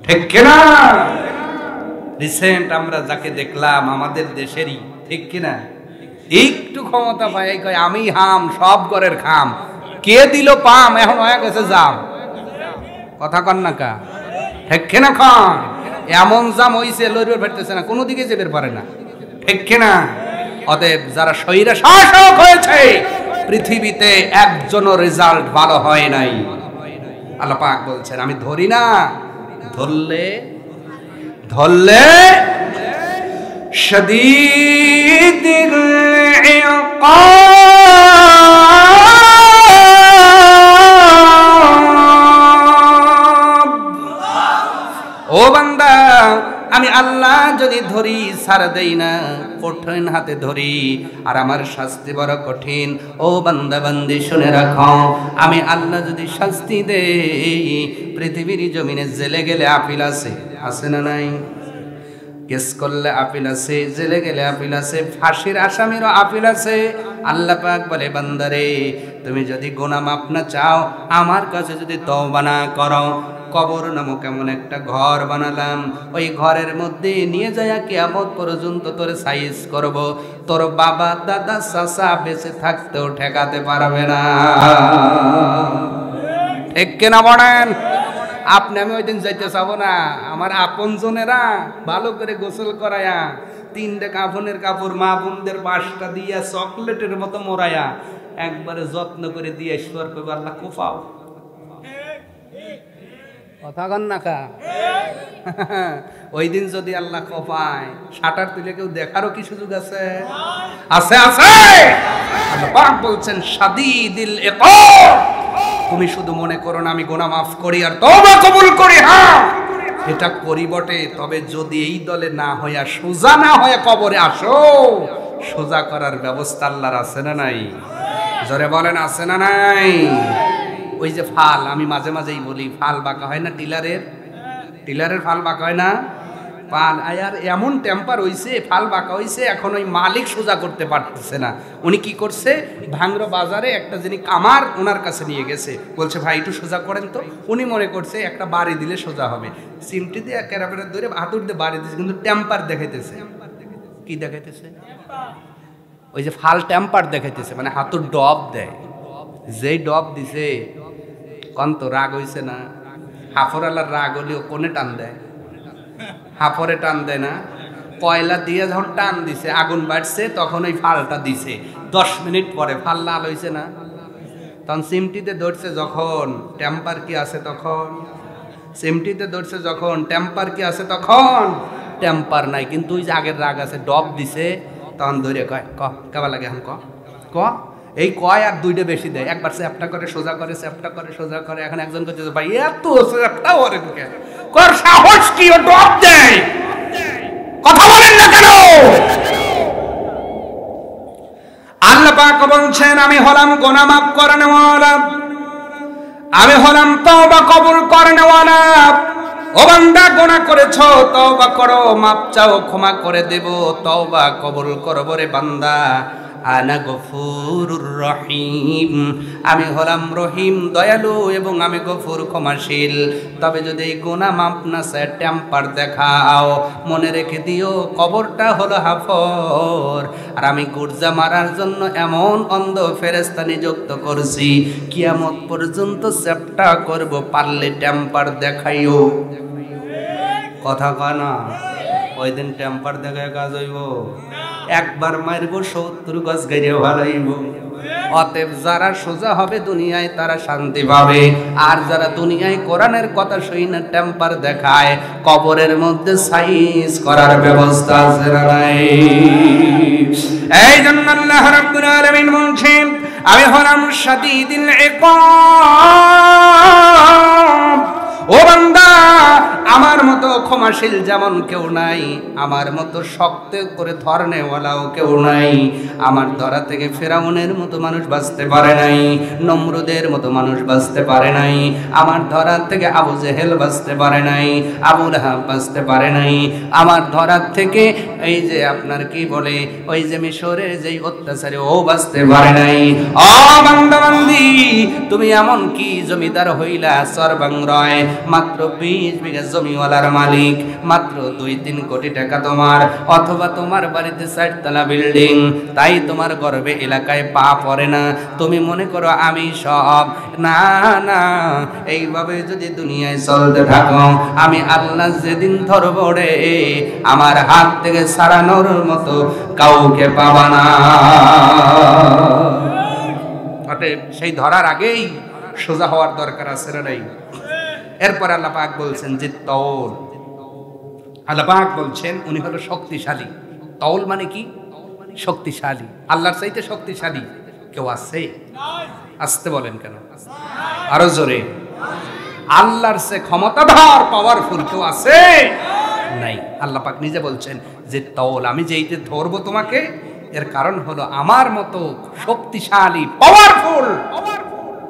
ঠিক কিনা? রিসেন্ট আমরা যাকে দেখলাম আমাদের দেশেরই, ঠিক কিনা? একটু ক্ষমতা পায় কয় আমি হাম, সব ঘরের খাম, কে দিল পাম, এখন হয়ে গেছে জাম। কথা কন না কা? ঠিক কিনা? খান এমন জাম হইছে লড়বে ফেরতেছে না, কোনো দিকে যেতে পারে না। ঠিক কিনা? অতএব যারা স্বৈরা শাসক হয়েছে পৃথিবীতে একজনও রেজাল্ট ভালো হয় নাই। আল্লাহ পাক বলছেন আমি ধরি না, ধরলে ধরলে শাদীদুল ইকাব। ও বান্দা, আমি আল্লাহ যদি ধরি ছাড় দেই না, কঠিন হাতে ধরি, আর আমার শাস্তি বড় কঠিন। ও বান্দা বান্দি শুনে রাখো, আমি আল্লাহ যদি শাস্তি দেই, পৃথিবীর জমিনে জেলে গেলে আপিল আছে, আছে না নাই? কেস করলে আপিল আছে, জেলে গেলে আপিল আছে, ফাঁসির আসামিরও আপিল আছে। আল্লাহ পাক বলে বান্দারে তুমি যদি গুনাহ মাফ না চাও, আমার কাছে যদি তওবা না করো, কবর নামক এমন একটা ঘর বানালাম, ওই ঘরের মধ্যে নিয়ে যায় কিয়ামত পর্যন্ত তোর সাইজ করব, তোর বাবা দাদা চাচা বেঁচে থাকতেও ঠেকাতে পারবে না। ঠিক কিনা বলেন? আপনি আমি ওই দিন যাইতে চাবো না, আমার আপন জনেরা ভালো করে গোসল করায়া, 3টে কাফনের কাপড় মা বোনদের 5টা দিয়া চকলেটের মতো মোড়ায়া একবারে যত্ন করে দিয়ে ঈশ্বর করবে আল্লাহ কোফাও। কথা কন না কা ওই দিন যদি আল্লাহ কপায় শাটার তুলে কেউ দেখারও কি সুযোগ আছে? আছে আছে। আল্লাহ পাক বলছেন শাদীদিল ইকাব, তুমি শুধু মনে করো না আমি গুনাহ মাফ করি আর তওবা কবুল করি। হ্যাঁ এটা করি বটে, তবে যদি এই দলে না হইয়া সোজা না হয়ে কবরে আসো, সোজা করার ব্যবস্থা আল্লাহর আছে না নাই? জোরে বলেন আছে না নাই? ওই যে ফাল, আমি মাঝে মাঝেই বলি ফাল বাঁকা হয় না টিলারের ফাল বাঁকা হয় না? ফাল আর এমন টেম্পার হইছে, ফাল বাঁকা হইছে, এখন ওই মালিক সোজা করতে পারতেছে না। উনি কি করছে, ভাঙড়ো বাজারে একটা যিনি কামার ওনার কাছে নিয়ে গেছে, বলছে ভাই একটু সোজা করেন তো। উনি মনে করছে একটা বাড়ি দিলে সোজা হবে, সিমটি দিয়ে ক্যারাবেটা ধরে হাতুর দিয়ে বাড়ি দিয়েছে, কিন্তু টেম্পার দেখাইতেছে। কি দেখাইতেছে? ওই যে ফাল টেম্পার দেখাইতেছে, মানে হাতুর ডব দেয়। যেই ডব দিছে কন্ত রাগ হইছে না? হাফর আলার রাগ হলেও কোনে টান দেয়? হাফরে টান দেয় না? কয়লা দিয়ে যখন টান দিছে আগুন বাড়ছে, তখন ওই ফালটা দিছে। 10 মিনিট পরে ফাল লাল হইছে না? তখন সিমটিতে ধরছে যখন, টেম্পার কি আছে তখন? সিমটিতে ধরছে যখন, টেম্পার কি আছে তখন? টেম্পার নাই, কিন্তু ওই যে আগের রাগ আছে, ডব দিছে, তখন ধরে কয় কেবা লাগে এখন ক এই কয় আর দুইটা বেশি দেয়, একবার চ্যাপটা করে সোজা করে, চ্যাপটা করে সোজা করে। এখন একজন করছে ভাই এত চ্যাপটা ওরে কর সাহস কি, ও ডব দেয়, কথা বলেন না কেন? আল্লাহ পাক বলছেন আমি হলাম গুনাহ মাফ করনেওয়ালা, আমি হলাম তওবা কবুল করনেওয়ালা। ও বান্দা গুনাহ করেছো, তওবা করো, মাপ চাও, ক্ষমা করে দেব, তওবা কবুল করব রে বান্দা। আনা গফুরুর রহিম, আমি হলাম রহিম দয়ালু এবং আমি গফুর ক্ষমাশীল। তবে যদি এই গুনাহ মাপ না চায়, টেম্পার দেখাও, মনে রেখে দিও কবরটা হলো হাফর, আর আমি গুরজা মারার জন্য এমন অন্ধ ফেরেশতা নিযুক্ত করছি, কিয়ামত পর্যন্ত চেষ্টা করব, পারলে টেম্পার দেখাইও। কথা কয় না? ওই দিন টেম্পার দেখায় কাজ হইব? একবার মারবো 70 গজ গাইরে ভালাইব। অতএব যারা সোজা হবে দুনিয়ায় তারা শান্তি পাবে, আর যারা দুনিয়ায় কোরআনের কথা শুই না টেম্পার দেখায়, কবরের মধ্যে সাইজ করার ব্যবস্থা আছে না নাই? এই জন্য আল্লাহ রাব্বুল আলামিন বলছেন আমি হলাম শাদীদুল ইকাব। ও বান্দা, আমার মতো ক্ষমাশীল যেমন কেউ নাই, আমার মতো শক্ত করে ধরনেওয়ালাও কেউ নাই। আমার ধরা থেকে ফেরাউনের মতো মানুষ বাঁচতে পারে নাই, নমরুদের মতো মানুষ বাঁচতে পারে নাই, আমার ধরা থেকে আবু জেহেল বাঁচতে পারে নাই, আবু লাহাব বাঁচতে পারে নাই, আমার ধরা থেকে এই যে আপনার কি বলে ওই যে মিশরের যেই অত্যাচারে ও বাঁচতে পারে নাই। ও বান্দা বান্দি, তুমি এমন কি জমিদার হইলা সর্বাঙ্গরয়, মাত্র 20 বিঘা জমিওয়ালার মালিক, মাত্র 2-3 কোটি টাকা তোমার, অথবা তোমার বাড়িতে 4 তলা বিল্ডিং, তাই তোমার গর্বে এলাকায় পা পড়ে না, তুমি মনে করো আমি সব। না না, এইভাবে যদি দুনিয়ায় চলতে থাকো, আমি আল্লাহ যেদিন ধরবো রে, আমার হাত থেকে ছাড়ানোর মতো কাউকে পাবা না। সেই ধরার আগেই সোজা হওয়ার দরকার আছে না নাই? এরপর আল্লাহ পাক বলছেন যে তওল, আল্লাহ পাক বলছেন উনি হলো শক্তিশালী। তওল মানে কি? শক্তিশালী। আল্লাহর চাইতে শক্তিশালী কেউ আছে? আসতে বলেন কেন? আরো জোরে। আল্লাহর সে ক্ষমতাধর পাওয়ারফুল কেউ আছে? নাই। আল্লাহ পাক নিজে বলছেন যে তওল, আমি যেইতে ধরবো তোমাকে, এর কারণ হলো আমার মতো শক্তিশালী পাওয়ারফুল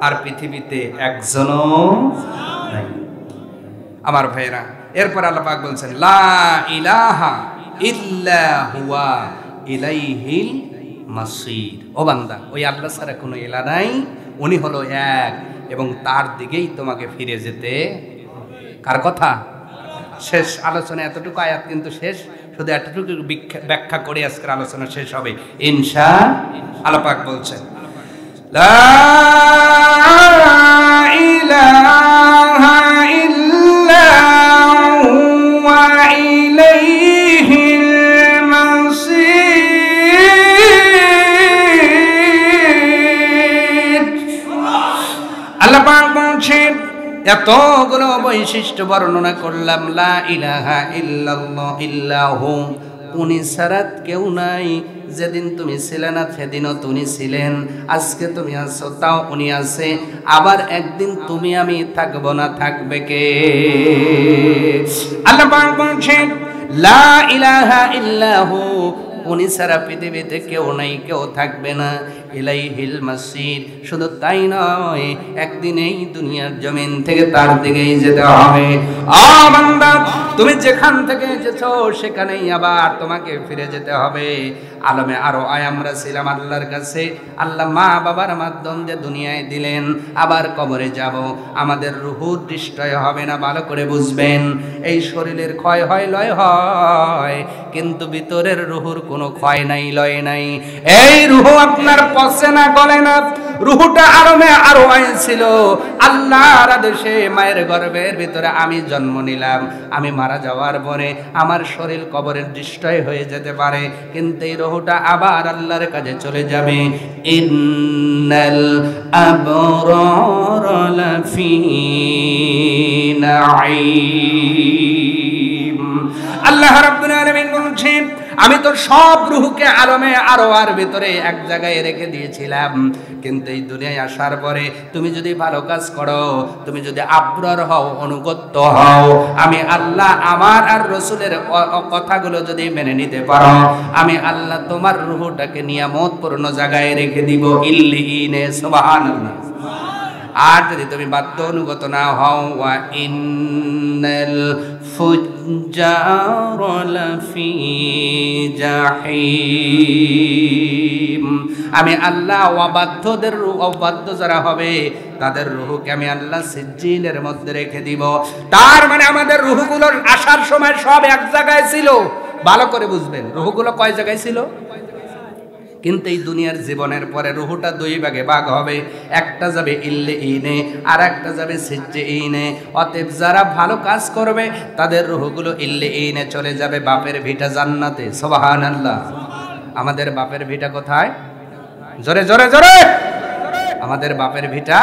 আর পৃথিবীতে একজনও নাই। আমার ভাইরা, এরপর আল্লাহ পাক বলছেন লা ইলাহা ইল্লা হুয়া ইলাইহিল মাসির। ও বান্দা, ওই আল্লাহ ছাড়া কোনো ইলাহ নাই, উনি হলো এক এবং তার দিকেই তোমাকে ফিরে যেতে। কার কথা? শেষ আলোচনা এতটুকু আয়াত কিন্তু শেষ, শুধু এতটুকু ব্যাখ্যা করে আজকের আলোচনা শেষ হবে ইনশাআল্লাহ। আল্লাহ পাক বলছেন লা ইলাহা ইল্লা হুয়া ইলাইহিল মাসির। আল্লাহ পাক বলছেন এতগুলো বৈশিষ্ট্য বর্ণনা করলাম, লা ইলাহা ইল্লাল্লাহ ইল্লাহু, উনি ছাড়া কেউ নাই। যেদিন তুমি ছিলে না সেদিনও তুমি ছিলেন, আজকে তুমি আছো তাও উনি আছে, আবার একদিন তুমি আমি থাকবো না, থাকবে কে? আল্লাহ পাক বলেন লা ইলাহা ইল্লাহু, উনি ছাড়া পৃথিবীতে কেউ নাই, কেউ থাকবে না। ইলাইহিল মাসির, শুধু তাই নয়, একদিন এই দুনিয়ার জমিন থেকে তার দিকেই যেতে হবে। বান্দা, তুমি যেখান থেকে এসেছো সেখানেই আবার তোমাকে ফিরে যেতে হবে। আলমে আরো আমরা ছিলাম আল্লাহর কাছে, আল্লাহ মা বাবার মাধ্যম দিয়ে দুনিয়ায় দিলেন, আবার কবরে যাব, আমাদের রুহুর নিশ্চয় হবে না। ভালো করে বুঝবেন, এই শরীরের ক্ষয় হয়, লয় হয়, কিন্তু ভিতরের রুহুর কোনো ক্ষয় নাই, লয় নাই। এই রুহু আপনার পচে না, গলে না। রুহুটা আরমে আরো ছিল, আল্লাহর আদেশে মায়ের গর্ভের ভিতরে আমি জন্ম নিলাম। আমি মারা যাওয়ার পরে আমার শরীর কবরের দৃষ্টয় হয়ে যেতে পারে, কিন্তু এই রুহুটা আবার আল্লাহর কাছে চলে যাবে। ইন্নাল আবরার লাফি নাঈম। আল্লাহ রাব্বুল আলামিন বলছেন, আমি তো সব রুহকে আলমে আরওয়ার ভিতরে এক জায়গায় রেখে দিয়েছিলাম, কিন্তু এই দুনিয়ায় আসার পরে তুমি যদি ভালো কাজ করো, তুমি যদি আবরার হও, অনুগত হও, আমি আল্লাহ আমার আর রাসূলের কথাগুলো যদি মেনে নিতে পারো, আমি আল্লাহ তোমার রুহটাকে নিয়ামতপূর্ণ জায়গায় রেখে দিব, ইল্লিয়িনে। সুবহানাল্লাহ। আর যদি তুমি বাধ্য অনুগত না হও, ওয়া ইন্নাল ফুজ্জার লাফি জাহিম, আমি আল্লাহ অবাধ্যদের রূহ, অবাধ্য যারা হবে তাদের রূহকে আমি আল্লাহ সিজ্জিনের মধ্যে রেখে দিব। তার মানে আমাদের রূহগুলোর আসার সময় সব এক জায়গায় ছিল। ভালো করে বুঝবেন, রূহগুলো কয় জায়গায় ছিল? কিন্তু এই দুনিয়ার জীবনের পরে রুহুটা দুই ভাগে ভাগ হবে, একটা যাবে ইল্লিয়িনে আর একটা যাবে সিজ্জিনে। অতএব যারা ভালো কাজ করবে তাদের রুহগুলো ইল্লিয়িনে চলে যাবে, বাপের ভিটা জান্নাতে। সুবহানাল্লাহ। আমাদের বাপের ভিটা কোথায়? জোরে জোরে জোরে। আমাদের বাপের ভিটা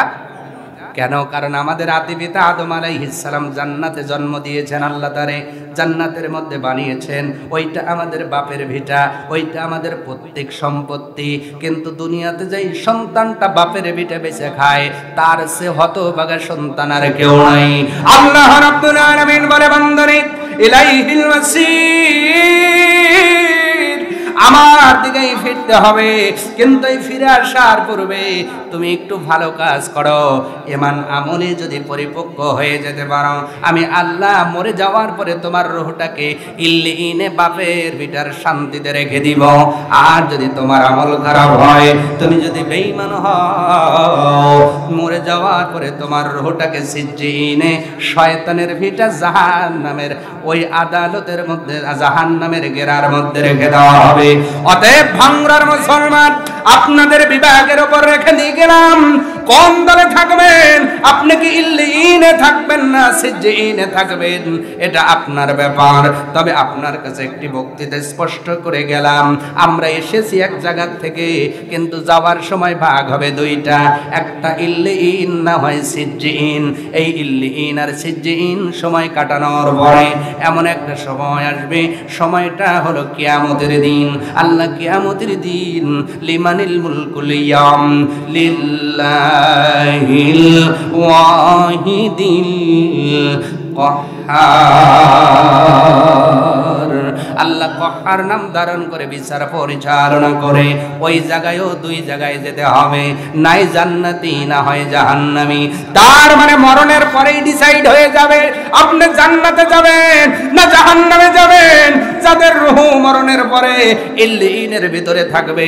কেন? কারণ আমাদের আদি পিতা আদম আলাইহিস সালাম জান্নাতে জন্ম দিয়েছেন, আল্লাহ তারে জান্নাতের মধ্যে বানিয়েছেন। ওইটা আমাদের বাপের ভিটা, ওইটা আমাদের প্রত্যেক সম্পত্তি। কিন্তু দুনিয়াতে যেই সন্তানটা বাপের ভিটা বেঁচে খায়, তার সে হতভাগা সন্তান আর কেউ নাই। আল্লাহ রাব্বুল আলামিন বলে, বান্দারে ইলাইহিল মাসির, আমার দিকেই ফিরতে হবে। কিন্তু এই ফিরে আসার পূর্বে তুমি একটু ভালো কাজ করো, ঈমান আমলে যদি পরিপক্ক হয়ে যেতে পারো, আমি আল্লাহ মরে যাওয়ার পরে তোমার রূহটাকে ইল্লিয়িনে বাপের ভিটার শান্তিতে রেখে দিব। আর যদি তোমার আমল খারাপ হয়, তুমি যদি বেঈমান হও, মরে যাওয়ার পরে তোমার রূহটাকে সিজ্জিনে শয়তানের ভিটা জাহান্নামের ওই আদালতের মধ্যে, জাহান্নামের গেরার মধ্যে রেখে দেওয়া হবে। অতএব ভাঙড়ার মুসলমান, আপনাদের বিভাগের উপর রেখে দিয়ে গেলাম, কোন দলে থাকবেন? আপনি কি ইল্লিয়িনে থাকবেন না সিজ্জিনে থাকবেন? এটা আপনার ব্যাপার। তবে আপনার কাছে একটি বক্তৃতা স্পষ্ট করে গেলাম, আমরা এসেছি এক জায়গা থেকে, কিন্তু যাওয়ার সময় ভাগ হবে দুইটা, একটা ইল্লিয়িন না হয় সিজ্জিন। এই ইল্লিয়িন আর সিজ্জিন সময় কাটানোর পরে এমন একটা সময় আসবে, সময়টা হলো কিয়ামতের দিন। আল্লাহ কিয়ামতের দিন লিমানিল মুলকুল ইয়াম লিল্লাহিল ওয়াহিদিল কাহ্হার। আল্লাহ কাহ্হার নাম ধারণ করে বিচার পরিচালনা করে। ওই জায়গায়ও দুই জায়গায় যেতে হবে, নাই জান্নাতি না হয় জাহান্নামী। তার মানে মরণের পরেই ডিসাইড হয়ে যাবে আপনি জান্নাতে যাবেন না জাহান্নামে যাবেন। যাদের রূহ মরণের পরে ইল্লিয়িনের ভিতরে থাকবে,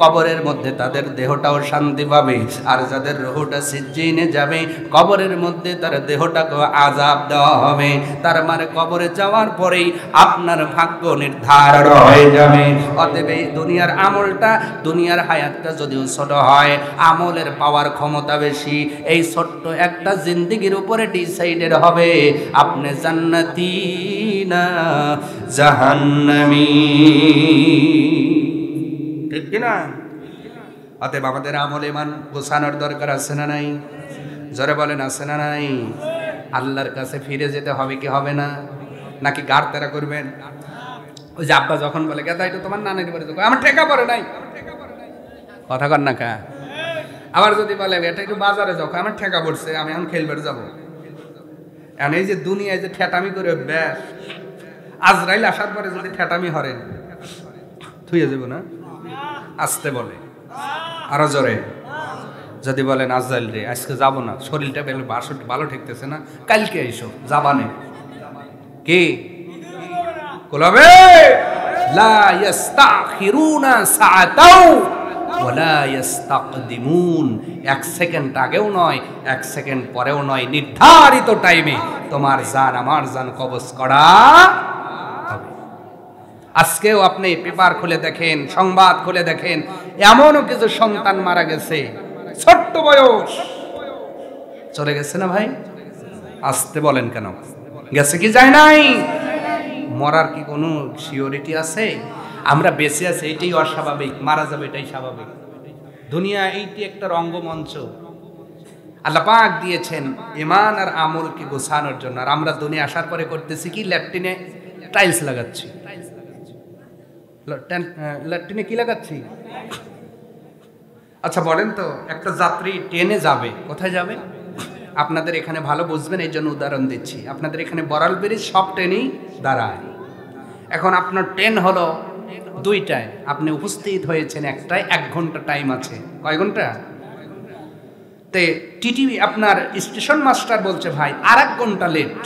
কবরের মধ্যে তাদের দেহটাও শান্তি পাবে। আর যাদের রূহটা সিজ্জিনে যাবে, কবরের মধ্যে তার দেহটাকে আযাব দেওয়া হবে। তার মানে কবরে যাওয়ার পরেই আপনার ভাগ্য নির্ধারণ হয়ে যাবে। অতএব এই দুনিয়ার আমলটা, দুনিয়ার হায়াতটা যদিও ছোট হয়, আমলের পাওয়ার ক্ষমতা বেশি। এই ছোট্ট একটা জিন্দেগির উপরে ডিসাইডেড হবে আপনি জান্নাতি না জাহান্নামী। ঠিক কিনা? অতএব আমাদের আমল ঈমান গোছানোর দরকার আছে না নাই? জোরে বলেন, আছে না নাই? আল্লাহর কাছে ফিরে যেতে হবে কি হবে না, নাকি গাড় তেরা করবেন? ওই যে আব্বা যখন বলে গেদা এটা তোমার নানের বাড়ি, আমার ঠেকা পড়ে নাই, কথা কর না কা। আবার যদি বলে এটা একটু বাজারে যাও, আমার ঠেকা পড়ছে, আমি এখন খেলবার যাবো। এখন এই যে দুনিয়ায় যে ঠেটামি করে ব্যাস, আজরাইল আসার পরে যদি ঠেটামি হরেন থুয়ে যাবো না, আসতে বলে আরো জোরে। যদি বলেন আজরাইল রে আজকে যাবো না, শরীরটা ভালো ঠেকতেছে না, কালকে এসো, যাবানে কি বলবে? লা ইস্তাখিরুনা সাআতাও ওয়ালা ইস্তাকদিমুন, এক সেকেন্ড আগেও নয়, এক সেকেন্ড পরেও নয়, নির্ধারিত টাইমে তোমার জান আমার জান কবজ করা হবে। আজকেও আপনি পেপার খুলে দেখেন, সংবাদ খুলে দেখেন, এমনও কিছু সন্তান মারা গেছে, ছোট্ট বয়স, চলে গেছে না ভাই? আসতে বলেন কেন? গেছে কি যায় নাই? মরার কি কোনো সিওরিটি আছে? আমরা বেঁচে আছি এটাই অস্বাভাবিক, মারা যাবে এটাই স্বাভাবিক। দুনিয়া এইটি একটা রঙ্গমঞ্চ আল্লাহ পাক দিয়েছেন ঈমান আর আমলকে গোছানোর জন্য। আর আমরা দুনিয়া আসার পরে করতেছি কি? ল্যাট্রিনে টাইলস লাগাচ্ছি। ল্যাট্রিনে কি লাগাচ্ছি? আচ্ছা বলেন তো, একটা যাত্রী ট্রেনে যাবে, কোথায় যাবে? আপনাদের এখানে ভালো বুঝবেন এই জন্য উদাহরণ দিচ্ছি। আপনাদের এখানে বড়াল ব্রিজ সব ট্রেনই দাঁড়ায়। এখন আপনার ট্রেন হলো 2টায়, আপনি উপস্থিত হয়েছেন 1টায়, 1 ঘন্টা টাইম আছে। কয় ঘন্টা? তে টিটিভি আপনার স্টেশন মাস্টার বলছে ভাই আর 1 ঘন্টা লেট,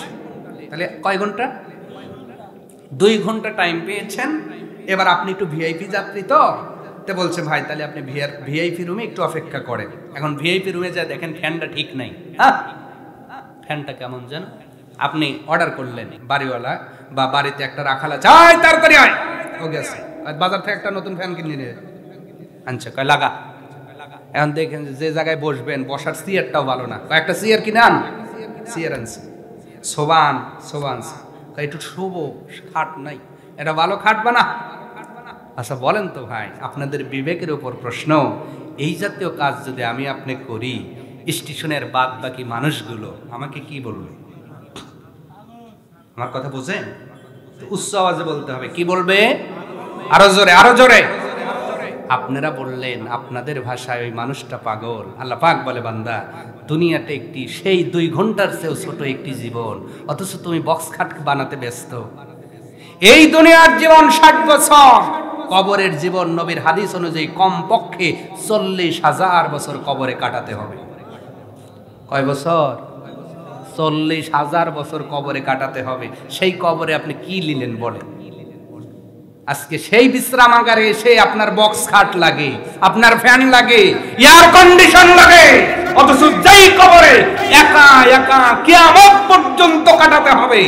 তাহলে কয় ঘন্টা? 2 ঘন্টা টাইম পেয়েছেন। এবার আপনি একটু ভিআইপি যাত্রী তো বলছে ভাই তাহলে আপনি ভিআইপি রুমে একটু অপেক্ষা করেন। এখন ভিআইপি রুমে যা দেখেন ফ্যানটা ঠিক নাই, হ্যাঁ ফ্যানটা কেমন যেন। আপনি অর্ডার করলেন, বাড়িওয়ালা বা বাড়িতে একটা রাখালা চাই তাড়াতাড়ি আয়, ও গেছে বাজার থেকে একটা নতুন ফ্যান কিনে নিয়ে আনছে, কয় লাগা। এখন দেখেন যে জায়গায় বসবেন, বসার চেয়ারটাও ভালো না, কয়েকটা চেয়ার কিনে আন, চেয়ার আনছে, সোবান একটু শোবো, খাট নাই, এটা ভালো খাট বানা। আচ্ছা বলেন তো ভাই, আপনাদের বিবেকের উপর প্রশ্ন, এই জাতীয় কাজ যদি আমি আপনি করি, স্টেশনের বাদ বাকি মানুষগুলো আমাকে কি বলবে? আমার কথা বুঝেন? উচ্চ আওয়াজে বলতে হবে। কি বলবে? আরো জোরে, আরো জোরে। আপনারা বললেন আপনাদের ভাষায় ওই মানুষটা পাগল। আল্লাহ পাক বলে বান্দা, দুনিয়াটা একটি সেই 2 ঘন্টার চেয়েও ছোট একটি জীবন, অথচ তুমি বক্স খাট বানাতে ব্যস্ত। এই দুনিয়ার জীবন 60 বছর, কবরের জীবন নবীর হাদিস অনুযায়ী কমপক্ষে 40,000 বছর কবরে কাটাতে হবে। কয় বছর? 40,000 বছর কবরে কাটাতে হবে। সেই কবরে আপনি কি নিলেন বলেন? আজকে সেই বিশ্রামাগারে এসে আপনার বক্স খাট লাগে, আপনার ফ্যান লাগে, এয়ার কন্ডিশন লাগে, অথচ যেই কবরে একা একা কিয়ামত পর্যন্ত কাটাতে হবে,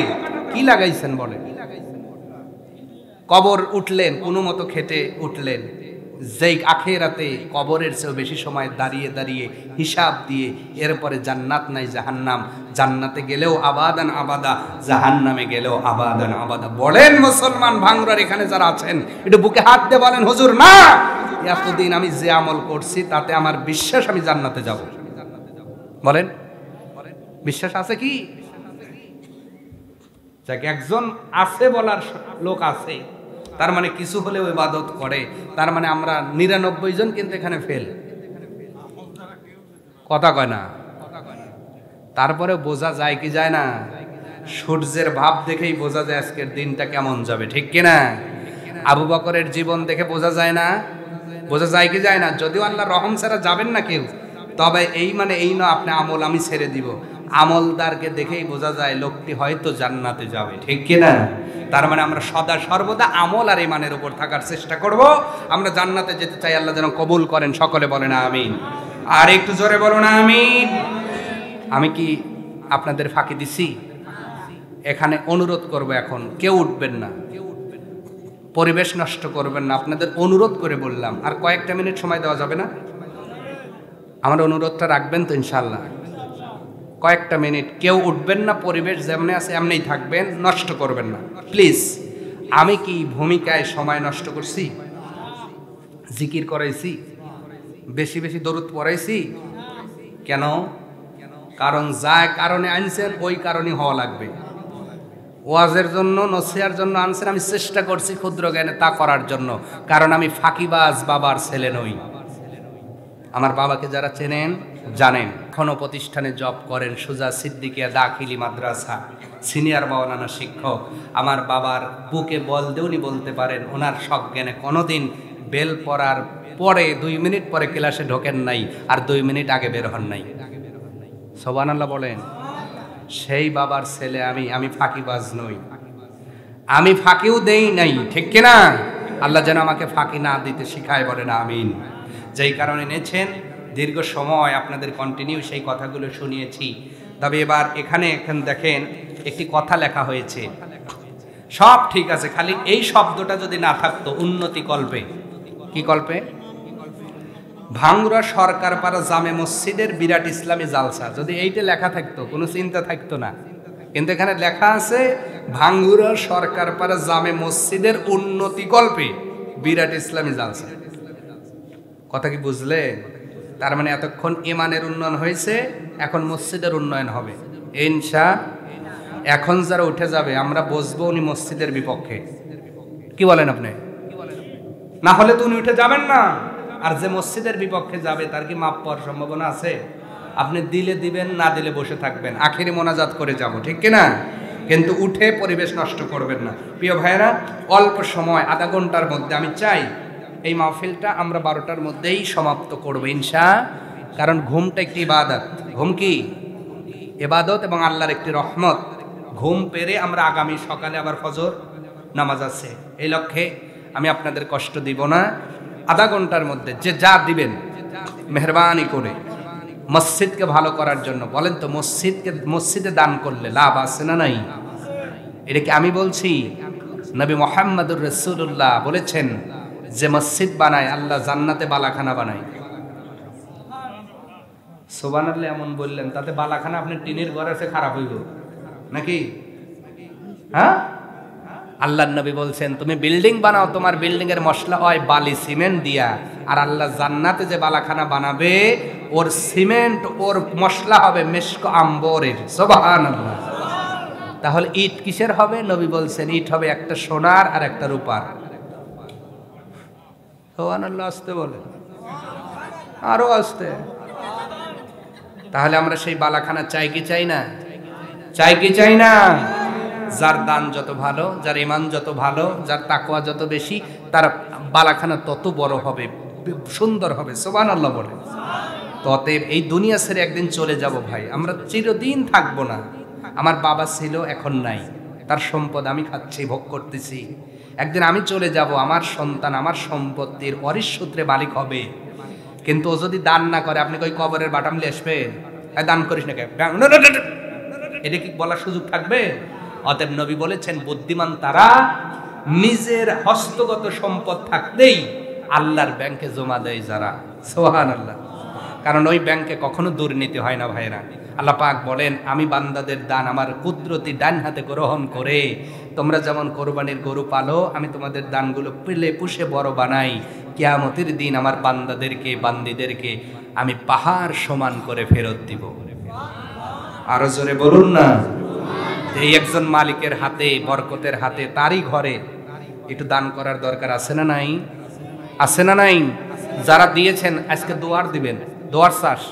কি লাগাইছেন বলেন? কবর উঠলেন, কোনো মতো খেটে উঠলেন, যেই আখেরাতে কবরের চেয়েও বেশি সময় দাঁড়িয়ে দাঁড়িয়ে হিসাব দিয়ে, এরপরে জান্নাত নাই জাহান্নাম, জান্নাতে গেলেও আবাদান আবাদা, জাহান্নামে গেলেও আবাদান আবাদা। বলেন মুসলমান ভাঙরার এখানে যারা আছেন, একটু বুকে হাত দিয়ে বলেন হুজুর না, এতদিন আমি যে আমল করছি তাতে আমার বিশ্বাস আমি জান্নাতে যাব। বলেন বিশ্বাস আছে কি? যাকে একজন আছে বলার লোক আছে, তার মানে কিছু হলেও ইবাদত করে, তার মানে আমরা 99 জন কিন্তু এখানে ফেল, কথা কয় না। তারপরে বোঝা যায় কি যায় না? সূর্যের ভাব দেখেই বোঝা যায় আজকের দিনটা কেমন যাবে, ঠিক কিনা? আবু বকরের জীবন দেখে বোঝা যায় না? বোঝা যায় কি যায় না? যদিও আল্লাহর রহম ছাড়া যাবেন না কেউ, তবে এই মানে এই না আপনি আমল আমি ছেড়ে দিব, আমলদারকে দেখেই বোঝা যায় লোকটি হয়তো জান্নাতে যাবে, ঠিক কিনা? তার মানে আমরা সদা সর্বদা আমল আর ইমানের উপর থাকার চেষ্টা করব। আমরা জান্নাতে যেতে চাই, আল্লাহ যেন কবুল করেন। সকলে বলেন আমিন। আর একটু জোরে বলুন আমিন। আমি কি আপনাদের ফাঁকি দিছি? এখানে অনুরোধ করব, এখন কেউ উঠবেন না, পরিবেশ নষ্ট করবেন না, আপনাদের অনুরোধ করে বললাম। আর কয়েকটা মিনিট সময় দেওয়া যাবে না? আমার অনুরোধটা রাখবেন তো ইনশাল্লাহ? কয়েকটা মিনিট কেউ উঠবেন না, পরিবেশ যেমনি আছে এমনিই থাকবেন, নষ্ট করবেন না প্লিজ। আমি কি ভূমিকায় সময় নষ্ট করছি? জিকির করাইছি, বেশি বেশি দরুদ পড়াইছি? কেন? কারণ যা কারণে আনছেন ওই কারণে হওয়া লাগবে। ওয়াজের জন্য, নসিহার জন্য আনছেন, আমি চেষ্টা করছি ক্ষুদ্র জ্ঞানে তা করার জন্য, কারণ আমি ফাঁকিবাজ বাবার ছেলে নই। আমার বাবাকে যারা চেনেন জানেন, এখনো প্রতিষ্ঠানে জব করেন, সুজা সিদ্দিকিয়া দাখিলি মাদ্রাসা, সিনিয়র মাওলানা শিক্ষক। আমার বাবার বুকে বল দেউনি বলতে পারেন, ওনার সব জ্ঞানে কোনোদিন বেল পড়ার পরে 2 মিনিট পরে ক্লাসে ঢোকেন নাই, আর 2 মিনিট আগে বের হন নাই। সুবহানাল্লাহ বলেন। সেই বাবার ছেলে আমি ফাঁকিবাজ নই, আমি ফাঁকিও দেই নাই, ঠিক কিনা? আল্লাহ যেন আমাকে ফাঁকি না দিতে শিখায়, বলেন আমিন। যেই কারণে এনেছেন, দীর্ঘ সময় আপনাদের কন্টিনিউ সেই কথাগুলো শুনিয়েছি। তবে এবার এখানে দেখেন একটি কথা লেখা হয়েছে, সব ঠিক আছে, খালি এই শব্দটা যদি না থাকতো, উন্নতি কল্পে। কি কল্পে? ভাঙ্গুরা সরকারপাড়া জামে মসজিদের বিরাট ইসলামী জালসা, যদি এইটা লেখা থাকতো কোনো চিন্তা থাকতো না। কিন্তু এখানে লেখা আছে ভাঙ্গুরা সরকারপাড়া জামে মসজিদের উন্নতি কল্পে বিরাট ইসলামী জালসা। কথা কি বুঝলে? তার মানে এতক্ষণ ইমানের উন্নয়ন হয়েছে, এখন মসজিদের উন্নয়ন হবে ইনশাআল্লাহ। এখন যারা উঠে যাবে আমরা বসবো উনি মসজিদের বিপক্ষে। কি বলেন আপনি? না হলে তো উনি উঠে যাবেন না। আর যে মসজিদের বিপক্ষে যাবে তার কি মাপ পাওয়ার সম্ভাবনা আছে? আপনি দিলে দিবেন, না দিলে বসে থাকবেন, আখিরি মোনাজাত করে যাব, ঠিক কিনা? কিন্তু উঠে পরিবেশ নষ্ট করবেন না। প্রিয় ভাইরা, অল্প সময়, আধা ঘন্টার মধ্যে আমি চাই এই মাহফিলটা আমরা 12টার মধ্যেই সমাপ্ত করবো ইনশাআল্লাহ। কারণ ঘুমটা একটি ইবাদত। ঘুম কি ইবাদত এবং আল্লাহর একটি রহমত। ঘুম পেরে আমরা আগামী সকালে আবার ফজর নামাজ আছে, এই লক্ষ্যে আমি আপনাদের কষ্ট দিব না। আধা ঘন্টার মধ্যে যে যা দিবেন মেহরবানি করে মসজিদকে ভালো করার জন্য। বলেন তো, মসজিদে দান করলে লাভ আছে না নাই? এটা কি আমি বলছি? নবী মুহাম্মদুর রাসূলুল্লাহ বলেছেন, যে মসজিদ বানায় আল্লাহ জান্নাতে বালাখানা বানায়। সুবহানাল্লাহ এমন বললেন, তাতে বালাখানা আপনার টিনের ঘর আছে, খারাপ হইব নাকি? হ্যাঁ, আল্লাহর নবী বলছেন, তুমি বিল্ডিং বানাও, তোমার বিল্ডিং এর মশলা হয় বালি সিমেন্ট দিয়া, আর আল্লাহ জান্নাতে যে বালাখানা বানাবে ওর সিমেন্ট, ওর মশলা হবে মিশক আম্বরের। সুবহানাল্লাহ। তাহলে ইট কিসের হবে? নবী বলছেন ইট হবে একটা সোনার আর একটা রূপার। সুবহানাল্লাহ, আসতে বলে, আরো আসতে। তাহলে আমরা সেই বালাখানা চাই কি চাই না? চাই কি চাই না? যার দান যত ভালো, যার ঈমান যত ভালো, যার তাকওয়া যত বেশি, তার বালাখানা তত বড় হবে, সুন্দর হবে। সুবহানাল্লাহ বলে। ততএব এই দুনিয়া ছেড়ে একদিন চলে যাব ভাই, আমরা চিরদিন থাকবো না। আমার বাবা ছিল, এখন নাই, তার সম্পদ আমি খাচ্ছি, ভোগ করতেছি। একদিন আমি চলে যাব, আমার সন্তান আমার সম্পত্তির ওয়ারিশ সূত্রে মালিক হবে। কিন্তু ও যদি দান না করে, আপনি কই কবরের বাটাম নিয়ে আসবে, দান করিস না কেন, এটা কি বলার সুযোগ থাকবে? অতএব নবী বলেছেন, বুদ্ধিমান তারা নিজের হস্তগত সম্পদ থাকতেই আল্লাহর ব্যাংকে জমা দেয় যারা। সুবহানাল্লাহ। কারণ ওই ব্যাংকে কখনো দুর্নীতি হয় না ভাইরা। আল্লাহ পাক বলেন, আমি বান্দাদের দান আমার কুদরতি ডান হাতে গ্রহণ করে, তোমরা যেমন কোরবানির গরু পালো, আমি তোমাদের দানগুলো পেলে পুষে বড় বানাই। কিয়ামতের দিন আমার বান্দাদেরকে, বান্দিদেরকে আমি পাহাড় সমান করে ফেরত দিব। আরো জোরে বলুন না। এই একজন মালিকের হাতে, বরকতের হাতে, তারই ঘরে একটু দান করার দরকার আছে না নাই? আছে না নাই? যারা দিয়েছেন আজকে দোয়ার দিবেন, দোয়ার চাষ।